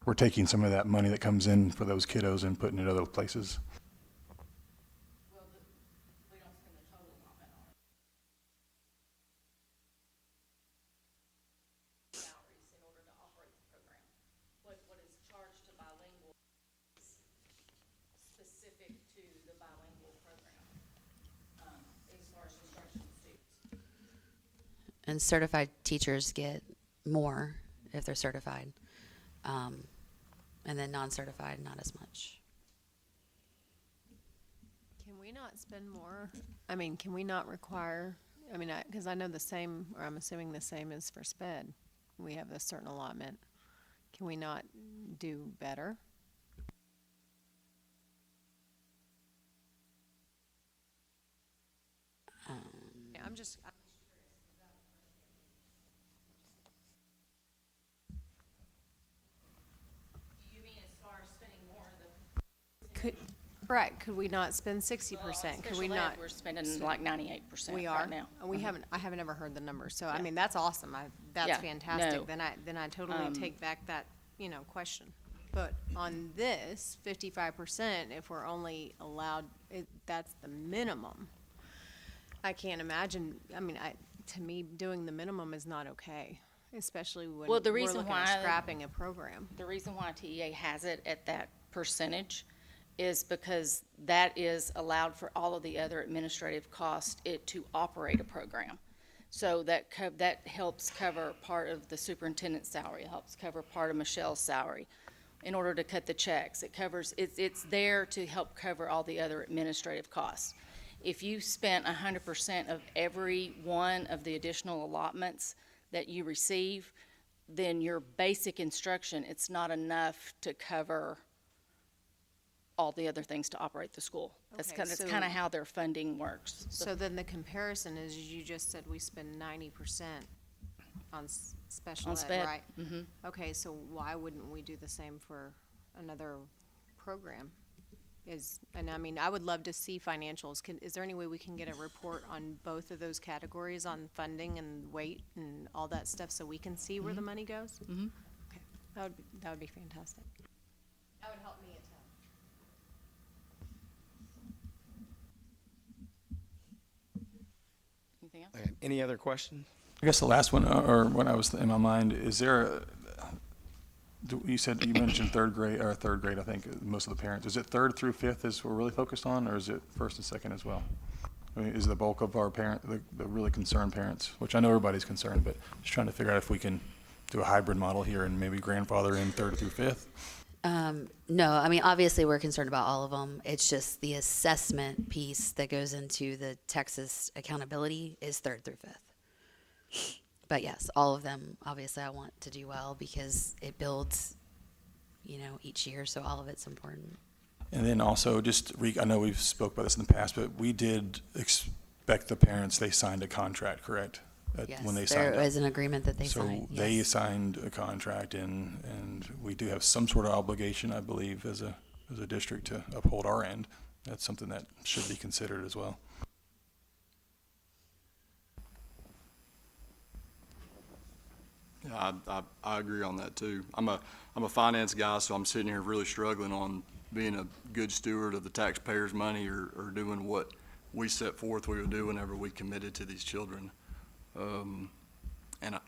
Speaker 11: We're taking some of that money that comes in for those kiddos and putting it other places.
Speaker 17: Well, we don't spend the total amount on salaries in order to operate the program. What is charged to bilingual is specific to the bilingual program, as far as instructional students.
Speaker 14: And certified teachers get more if they're certified. And then non-certified, not as much.
Speaker 13: Can we not spend more? Can we not require, because I know the same, or I'm assuming the same is for SPED. We have a certain allotment. Can we not do better? Yeah, I'm just.
Speaker 10: You mean as far as spending more of the
Speaker 13: Could, correct, could we not spend 60%? Could we
Speaker 10: special ed,
Speaker 13: not?
Speaker 10: we're spending like 98%
Speaker 13: We
Speaker 10: right
Speaker 13: are?
Speaker 10: now.
Speaker 13: And I haven't ever heard the numbers, so I
Speaker 10: Yeah.
Speaker 13: mean, that's awesome, that's
Speaker 10: Yeah,
Speaker 13: fantastic.
Speaker 10: no.
Speaker 13: Then I totally take back that, question. But on this, 55%, if we're only allowed, that's the minimum. I can't imagine, to me, doing the minimum is not okay, especially when
Speaker 10: Well, the
Speaker 13: we're
Speaker 10: reason
Speaker 13: looking
Speaker 10: why
Speaker 13: at scrapping a program.
Speaker 10: The reason why TEA has it at that percentage is because that is allowed for all of the other administrative costs to operate a program. So that helps cover part of the superintendent's salary, it helps cover part of Michelle's salary. In order to cut the checks, it's there to help cover all the other administrative costs. If you spent 100% of every one of the additional allotments that you receive, then your basic instruction, it's not enough to cover all the other things to operate the school. That's
Speaker 13: Okay,
Speaker 10: kind of how their funding works.
Speaker 13: So then the comparison is, you just said we spend 90% on special
Speaker 10: On
Speaker 13: ed,
Speaker 10: sped,
Speaker 13: right?
Speaker 10: mhm.
Speaker 13: Okay, so why wouldn't we do the same for another program? I would love to see financials. Is there any way we can get a report on both of those categories, on funding and weight and all that stuff, so we can see where the money goes?
Speaker 10: Mhm.
Speaker 13: Okay, that would be fantastic. That would help me a ton.
Speaker 10: Anything else?
Speaker 1: Okay, any other questions?
Speaker 11: I guess the last one, or what I was in my mind, is there, you mentioned third grade, I think, most of the parents. Is it third through fifth is we're really focused on, or is it first and second as well? I mean, is the bulk of our the really concerned parents, which I know everybody's concerned, but just trying to figure out if we can do a hybrid model here and maybe grandfather in third through fifth?
Speaker 14: No, obviously we're concerned about all of them. It's just the assessment piece that goes into the Texas accountability is third through fifth. But yes, all of them, obviously I want to do well because it builds, each year, so all of it's important.
Speaker 11: And then also I know we've spoke about this in the past, but we did expect the parents, they signed a contract, correct?
Speaker 14: Yes,
Speaker 11: When they
Speaker 14: there
Speaker 11: signed
Speaker 14: was an agreement that they signed.
Speaker 11: So they
Speaker 14: yes.
Speaker 11: signed a contract and we do have some sort of obligation, I believe, as a district to uphold our end. That's something that should be considered as well.
Speaker 16: Yeah, I agree on that too. I'm a finance guy, so I'm sitting here really struggling on being a good steward of the taxpayers' money or doing what we set forth we would do whenever we committed to these children. And I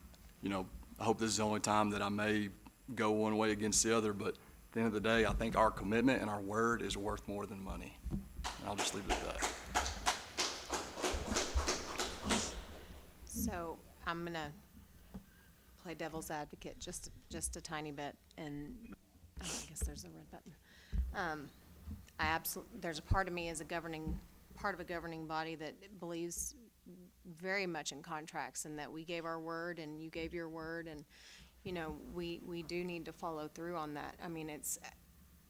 Speaker 16: hope this is the only time that I may go one way against the other, but at the end of the day, I think our commitment and our word is worth more than money. And I'll just leave it at that.
Speaker 13: So I'm gonna play devil's advocate just a tiny bit, and I guess there's a red button. There's a part of me as a governing body that believes very much in contracts, and that we gave our word and you gave your word, and we do need to follow through on that.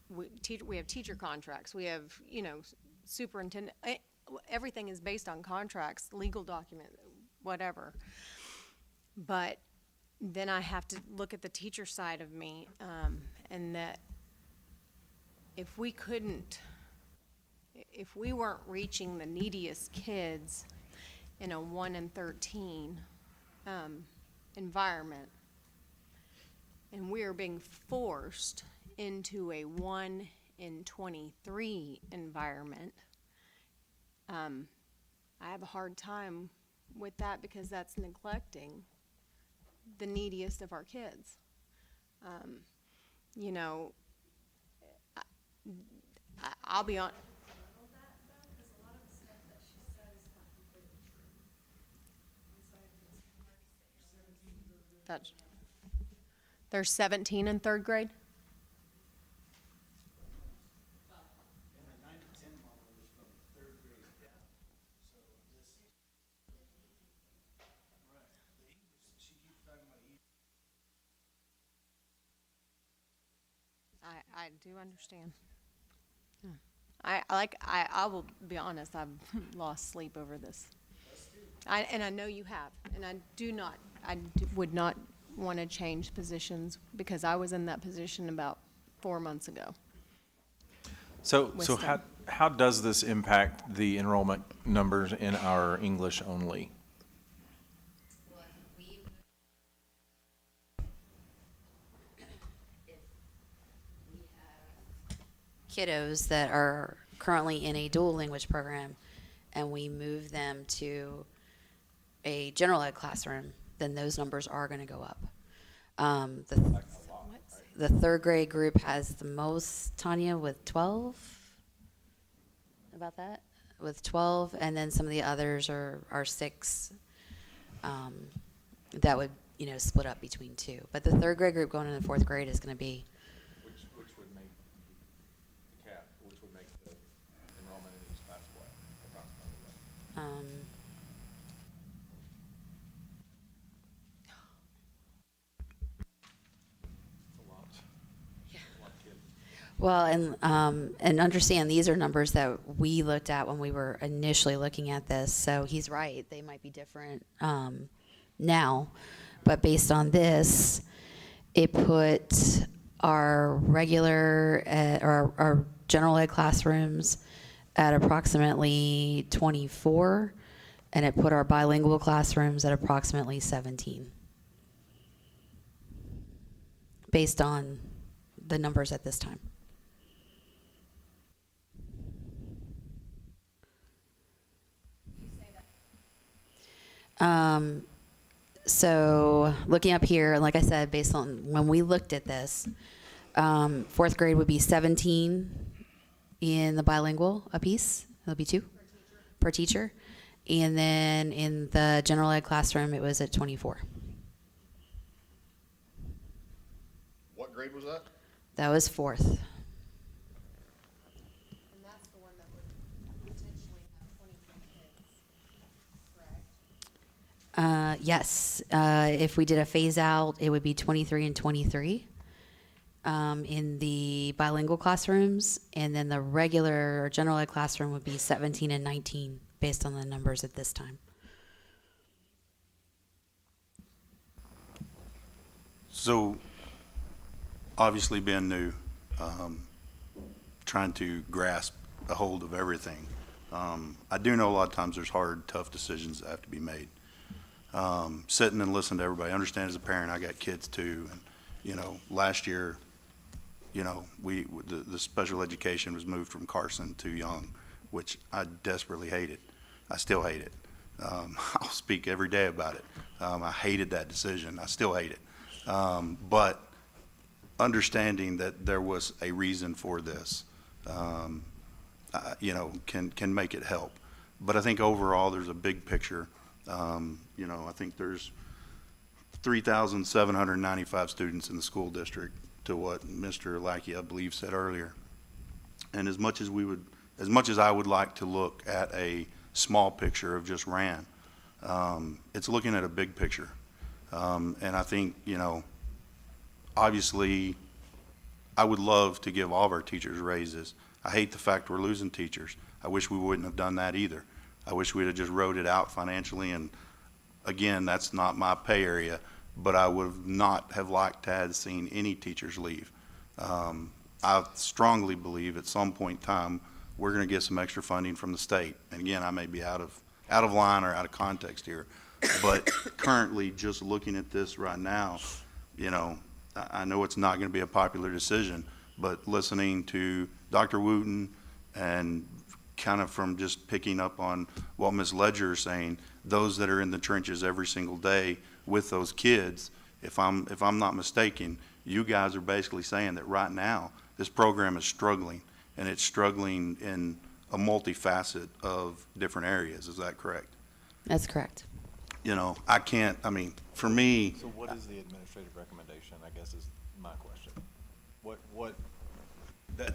Speaker 13: We have teacher contracts, we have superintendent, everything is based on contracts, legal document, whatever. But then I have to look at the teacher side of me, and that if we weren't reaching the neediest kids in a 1 in 13 environment, and we are being forced into a 1 in 23 environment, I have a hard time with that, because that's neglecting the neediest of our kids. I'll be on. There's 17 in third grade? I do understand. I will be honest, I've lost sleep over this. And I know you have, and would not want to change positions because I was in that position about 4 months ago.
Speaker 2: So
Speaker 13: with
Speaker 2: how,
Speaker 13: STEM.
Speaker 2: how does this impact the enrollment numbers in our English only?
Speaker 14: Kiddos that are currently in a dual language program and we move them to a general ed classroom, then those numbers are going to go up. The third grade group has the most, Tanya, with 12? About that? With 12, and then some of the others are 6. That would, split up between 2. But the third grade group going into the fourth grade is going to be
Speaker 2: Which would make the cap, which would make the enrollment in each class what, approximately?
Speaker 14: Well, and understand these are numbers that we looked at when we were initially looking at this. So he's right; they might be different now, but based on this, it put our regular or our general ed classrooms at approximately 24, and it put our bilingual classrooms at approximately 17, based on the numbers at this time. So looking up here, like I said, based on when we looked at this, fourth grade would be 17 in the bilingual apiece. It'll be 2 per teacher. And then in the general ed classroom, it was at 24.
Speaker 9: What grade was that?
Speaker 14: That was fourth. Yes, if we did a phase out, it would be 23 and 23 in the bilingual classrooms, and then the regular or general ed classroom would be 17 and 19 based on the numbers at this time.
Speaker 16: So, obviously being new, trying to grasp a hold of everything, I do know a lot of times there's hard, tough decisions that have to be made. Sitting and listening to everybody, understand as a parent, I got kids too, and last year, the special education was moved from Carson to Young, which I desperately hated. I still hate it. I'll speak every day about it. I hated that decision. I still hate it. But understanding that there was a reason for this, can make it help. But I think overall, there's a big picture. I think there's 3,795 students in the school district, to what Mr. Lackey, I believe, said earlier. And as much as I would like to look at a small picture of just RAN, it's looking at a big picture. And I think, obviously, I would love to give all of our teachers raises. I hate the fact we're losing teachers. I wish we wouldn't have done that either. I wish we'd have just wrote it out financially, and again, that's not my pay area, but I would not have liked to have seen any teachers leave. I strongly believe at some point in time, we're going to get some extra funding from the state. And again, I may be out of line or out of context here, but currently just looking at this right now, I know it's not going to be a popular decision, but listening to Dr. Wooten and kind of from just picking up on what Ms. Ledger is saying, those that are in the trenches every single day with those kids, if I'm not mistaken, you guys are basically saying that right now this program is struggling, and it's struggling in a multifacet of different areas. Is that correct?
Speaker 14: That's correct.
Speaker 16: For me.
Speaker 2: So what is the administrative recommendation, I guess, is my question.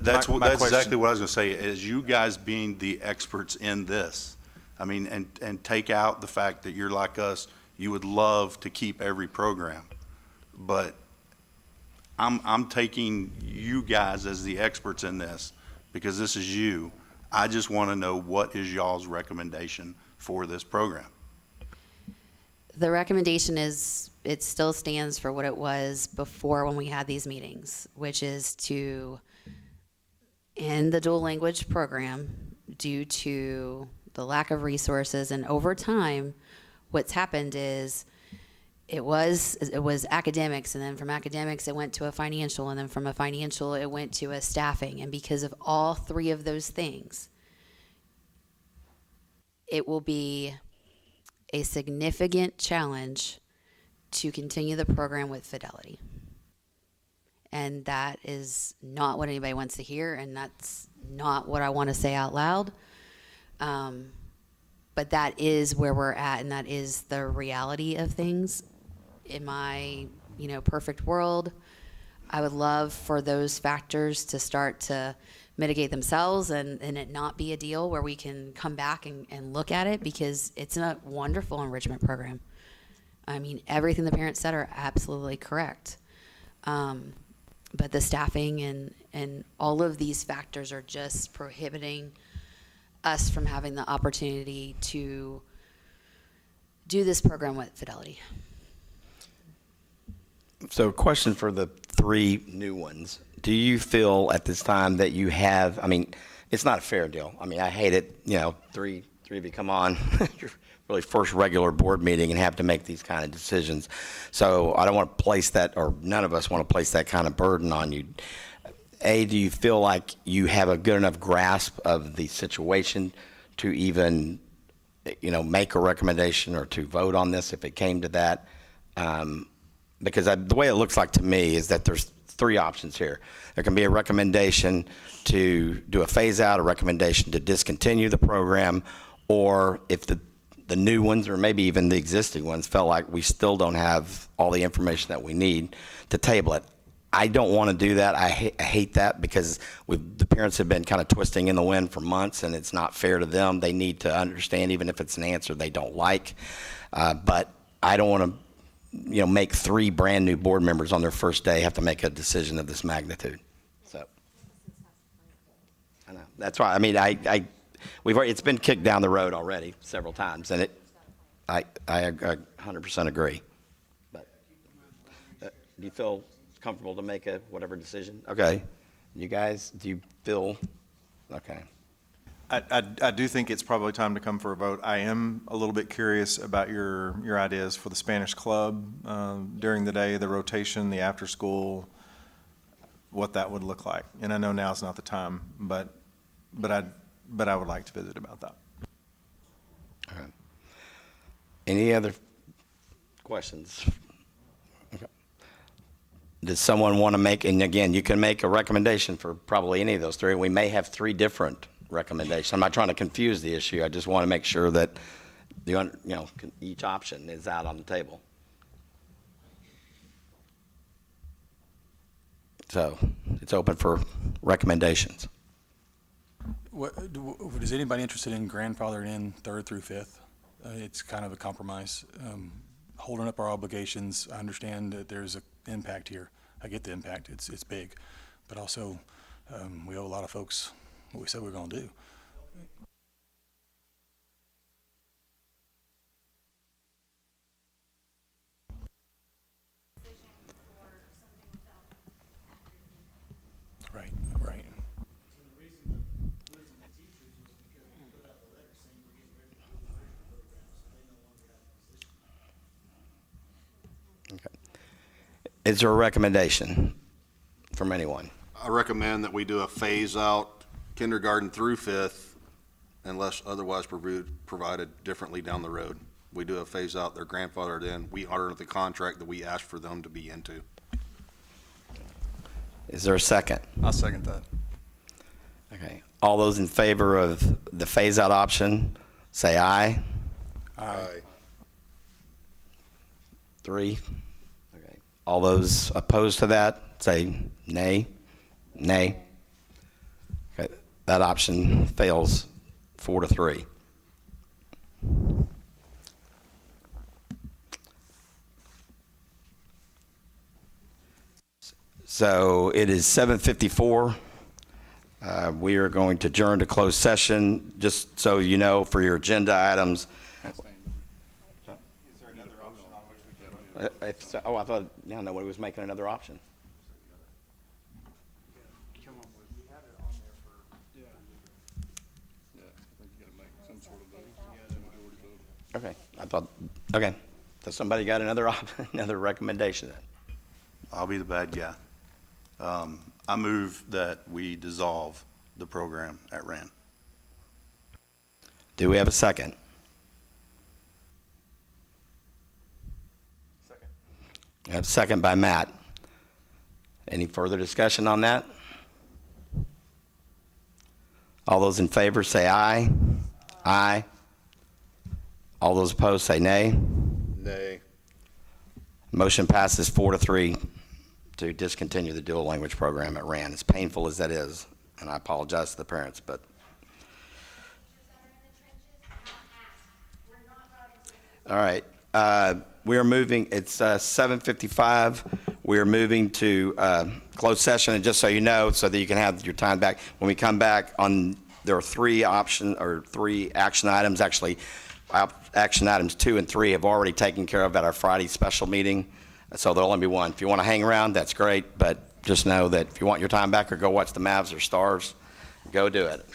Speaker 16: That's
Speaker 2: My question-
Speaker 16: exactly what I was going to say, is you guys being the experts in this, and take out the fact that you're like us, you would love to keep every program. But
Speaker 18: I'm taking you guys as the experts in this because this is you. I just want to know what is y'all's recommendation for this program.
Speaker 14: The recommendation is, it still stands for what it was before when we had these meetings, which is to end the dual language program due to the lack of resources. And over time, what's happened is it was academics, and then from academics it went to a financial, and then from a financial it went to a staffing. And because of all three of those things, it will be a significant challenge to continue the program with fidelity. And that is not what anybody wants to hear, and that's not what I want to say out loud. But that is where we're at, and that is the reality of things. In my, perfect world, I would love for those factors to start to mitigate themselves and it not be a deal where we can come back and look at it, because it's a wonderful enrichment program. I mean, everything the parents said are absolutely correct. But the staffing and all of these factors are just prohibiting us from having the opportunity to do this program with fidelity.
Speaker 1: So question for the three new ones. Do you feel at this time that you have, it's not a fair deal. I hate it, three of you come on your really first regular board meeting and have to make these kind of decisions. So I don't want to place that, or none of us want to place that kind of burden on you. A, do you feel like you have a good enough grasp of the situation to even, make a recommendation or to vote on this if it came to that? Because the way it looks like to me is that there's three options here. There can be a recommendation to do a phase out, a recommendation to discontinue the program, or if the new ones, or maybe even the existing ones, felt like we still don't have all the information that we need, to table it. I don't want to do that. I hate that, because the parents have been kind of twisting in the wind for months, and it's not fair to them. They need to understand, even if it's an answer they don't like. But I don't want to make three brand new board members on their first day have to make a decision of this magnitude. So I know that's why. It's been kicked down the road already several times, and I 100% agree. But do you feel comfortable to make whatever decision? Okay. You guys, do you feel okay?
Speaker 2: I do think it's probably time to come for a vote. I am a little bit curious about your ideas for the Spanish club during the day, the rotation, the after school, what that would look like. And I know now's not the time, but I would like to visit about that.
Speaker 1: All right. Any other questions? Okay. Does someone want to make, and again, you can make a recommendation for probably any of those three. We may have three different recommendations. I'm not trying to confuse the issue. I just want to make sure that each option is out on the table. So it's open for recommendations.
Speaker 11: Is anybody interested in grandfathering in 3rd through 5th? It's kind of a compromise. Holding up our obligations. I understand that there's an impact here. I get the impact. It's big. But also, we owe a lot of folks what we said we were going to do. Right.
Speaker 1: Okay. Is there a recommendation from anyone?
Speaker 9: I recommend that we do a phase out kindergarten through 5th unless otherwise provided differently down the road. We do a phase out, they're grandfathered in. We honor the contract that we asked for them to be into.
Speaker 1: Is there a second?
Speaker 16: I'll second that.
Speaker 1: Okay. All those in favor of the phase out option, say aye.
Speaker 9: Aye.
Speaker 1: 3. Okay. All those opposed to that, say nay. Nay. Okay. That option fails 4-3. So it is 7:54. We are going to adjourn to closed session, just so you know, for your agenda items. Oh, I thought, yeah, nobody was making another option. Okay, I thought, okay, so somebody got another another recommendation then?
Speaker 18: I'll be the bad guy. I move that we dissolve the program at Rand.
Speaker 1: Do we have a second?
Speaker 11: Second.
Speaker 1: I have a second by Matt. Any further discussion on that? All those in favor say aye. Aye. All those opposed say nay.
Speaker 9: Nay.
Speaker 1: Motion passes 4-3 to discontinue the dual language program at Rand. As painful as that is, and I apologize to the parents, but. All right, we are moving, it's 7:55. We are moving to closed session, and just so you know, so that you can have your time back, when we come back there are three action items, actually. Action items 2 and 3 have already taken care of at our Friday special meeting, so there'll only be one. If you want to hang around, that's great, but just know that if you want your time back or go watch the Mavs or Stars, go do it.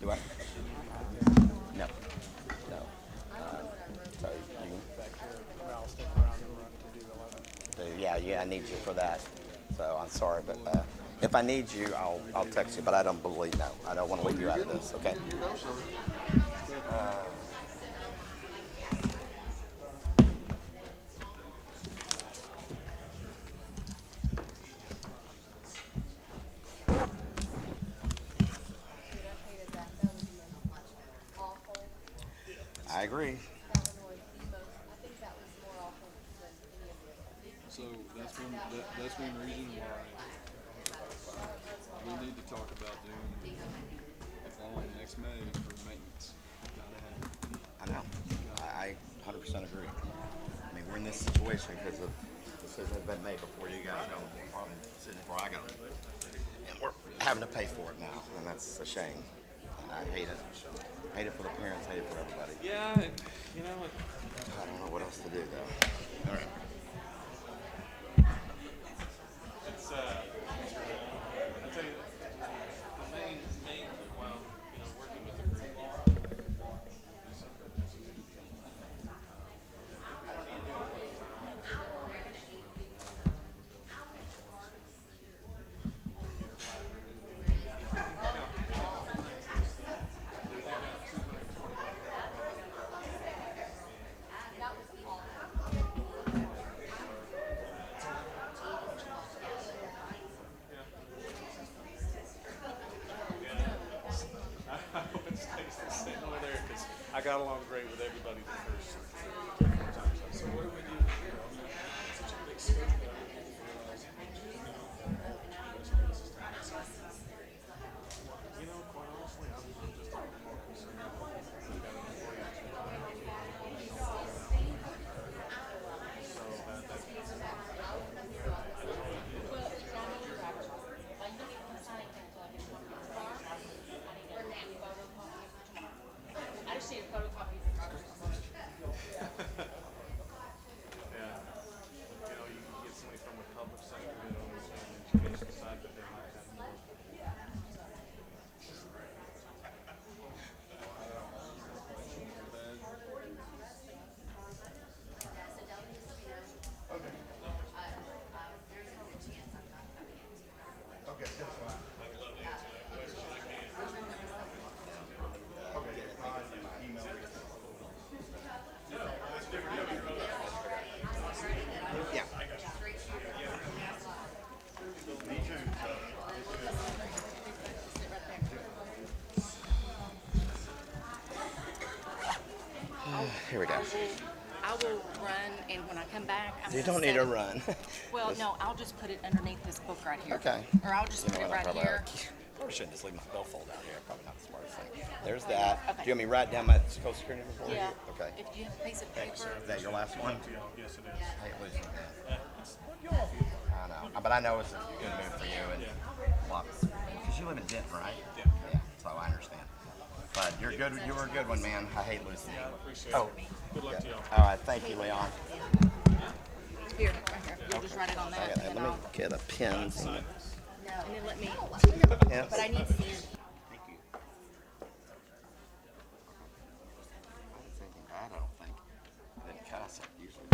Speaker 1: Do I? No. No. So yeah, I need you for that. So I'm sorry, but if I need you, I'll text you. But I don't believe no. I don't want to leave you out of this. Okay. I agree.
Speaker 19: So that's one reason why we need to talk about doing the following next May for maintenance. Gotta have it.
Speaker 1: I know. I 100% agree. I mean, we're in this situation because of decisions that have been made before you guys go, probably before I go. And we're having to pay for it now, and that's a shame. And I hate it. Hate it for the parents, hate it for everybody.
Speaker 19: Yeah, you know what?
Speaker 1: I don't know what else to do, though. All right.
Speaker 19: It's I tell you, the main well, you know, working with the group. I got along great with everybody the first time. So what do we do here? Such a big scope that I didn't realize. You know, quite honestly, I'm just more concerned about we've got an employee that's retired. So
Speaker 10: I just need a photocopy of your driver's license.
Speaker 19: yeah, you know, you can get somebody from the public sector that understands the education side, but they might have more.
Speaker 1: Here we go.
Speaker 10: I will run, and when I come back, I'm
Speaker 1: You
Speaker 10: gonna
Speaker 1: don't need to
Speaker 10: set it-
Speaker 1: run.
Speaker 10: Well, no, I'll just put it underneath this book right here.
Speaker 1: Okay.
Speaker 10: Or I'll just
Speaker 1: You
Speaker 10: put
Speaker 1: know
Speaker 10: it
Speaker 1: what, I
Speaker 10: right
Speaker 1: probably
Speaker 10: here.
Speaker 1: Probably shouldn't just leave my billfold out here. Probably not the smartest thing. There's that. Do you want me to write down my social security number for you?
Speaker 10: Yeah.
Speaker 1: Okay.
Speaker 10: If you have a piece of paper.
Speaker 1: Is that your last one?
Speaker 11: Yes, it is.
Speaker 1: I hate losing that. I know, but I know it's a good move for you and because you live in Denton, right? Yeah. Yeah, so I understand. But you're good. You were a good one, man. I hate losing you.
Speaker 11: I appreciate
Speaker 1: Oh,
Speaker 11: it. Good luck to y'all.
Speaker 1: all right. Thank you, Leon.
Speaker 10: Here, right here. You'll just write it on that.
Speaker 1: Let me get a pen.
Speaker 10: And then let me.
Speaker 1: Yes.
Speaker 10: But I need to see your.
Speaker 1: Thank you. It's anything bad, I don't think. I didn't cuss it usually.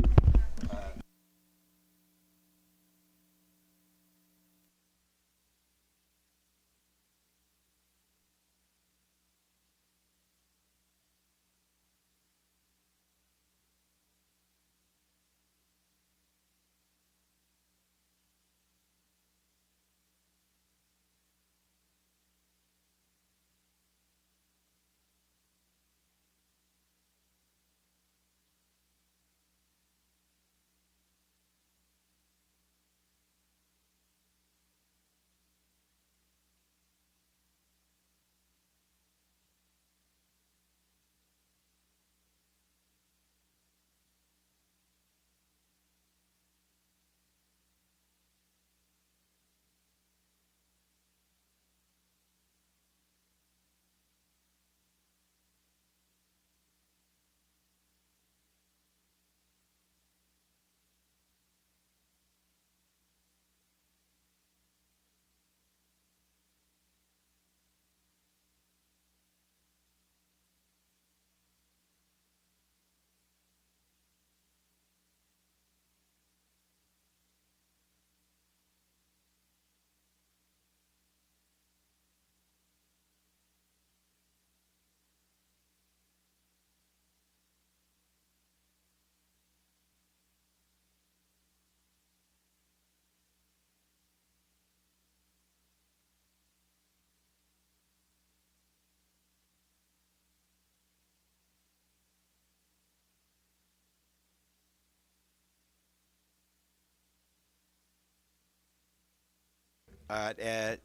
Speaker 1: At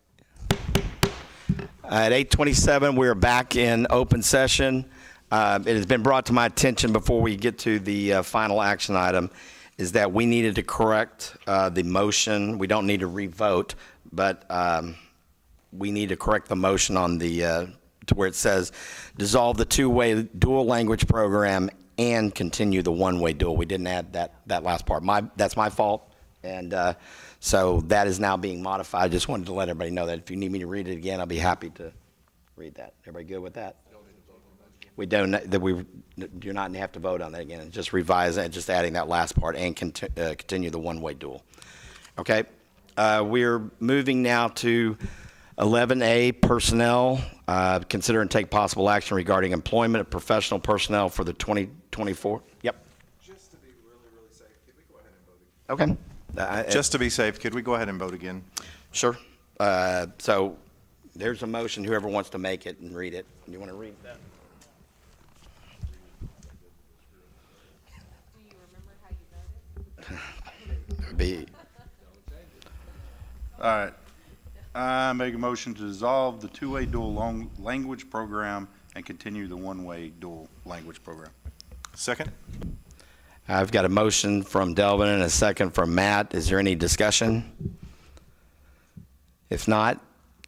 Speaker 1: 8:27, we're back in open session. It has been brought to my attention before we get to the final action item is that we needed to correct the motion. We don't need to re-vote, but we need to correct the motion on the to where it says dissolve the two-way dual language program and continue the one-way dual. We didn't add that last part. That's my fault, and so that is now being modified. I just wanted to let everybody know that if you need me to read it again, I'll be happy to read that. Everybody good with that? We don't. We do not have to vote on that again. It's just revise it, just adding that last part and continue the one-way dual. Okay. We're moving now to 11A personnel. Consider and take possible action regarding employment of professional personnel for the 2024. Yep.
Speaker 2: Just to be really safe, could we go ahead and vote again?
Speaker 1: Okay.
Speaker 2: Just to be safe, could we go ahead and vote again?
Speaker 1: Sure. So there's a motion, whoever wants to make it and read it. You want to read that?
Speaker 13: Do you remember how you voted?
Speaker 1: Be.
Speaker 18: All right. I make a motion to dissolve the two-way dual language program and continue the one-way dual language program.
Speaker 2: Second?
Speaker 1: I've got a motion from Delvin and a second from Matt. Is there any discussion? If not,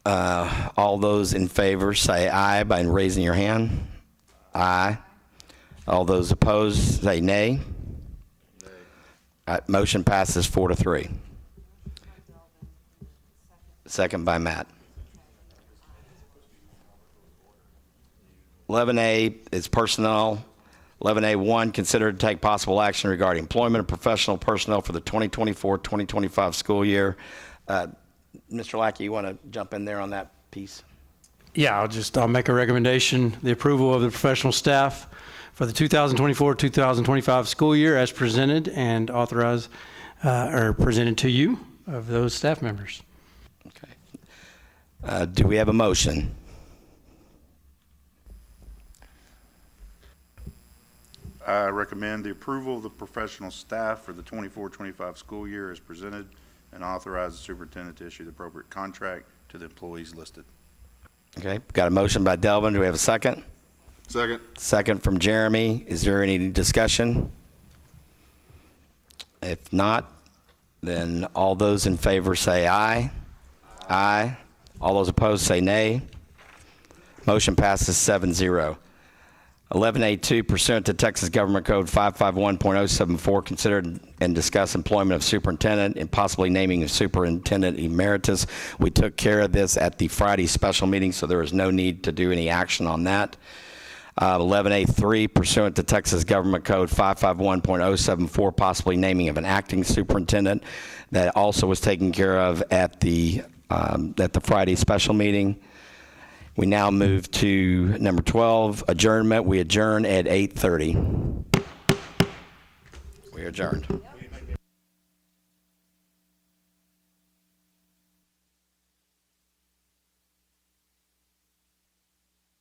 Speaker 1: all those in favor say aye by raising your hand. Aye. All those opposed say nay. Motion passes 4-3. Second by Matt. 11A is personnel. 11A1, consider to take possible action regarding employment of professional personnel for the 2024-2025 school year. Mr. Lackey, you want to jump in there on that piece?
Speaker 7: Yeah, I'll make a recommendation, the approval of the professional staff for the 2024-2025 school year as presented and authorized or presented to you of those staff members.
Speaker 1: Okay. Do we have a motion?
Speaker 18: I recommend the approval of the professional staff for the 24-25 school year as presented and authorize the superintendent to issue the appropriate contract to the employees listed.
Speaker 1: Okay, got a motion by Delvin. Do we have a second?
Speaker 9: Second.
Speaker 1: Second from Jeremy. Is there any discussion? If not, then all those in favor say aye. Aye. All those opposed say nay. Motion passes 7-0. 11A2, pursuant to Texas Government Code 551.074, consider and discuss employment of superintendent and possibly naming of superintendent emeritus. We took care of this at the Friday special meeting, so there is no need to do any action on that. 11A3, pursuant to Texas Government Code 551.074, possibly naming of an acting superintendent. That also was taken care of at the Friday special meeting. We now move to number 12, adjournment. We adjourn at 8:30. We are adjourned.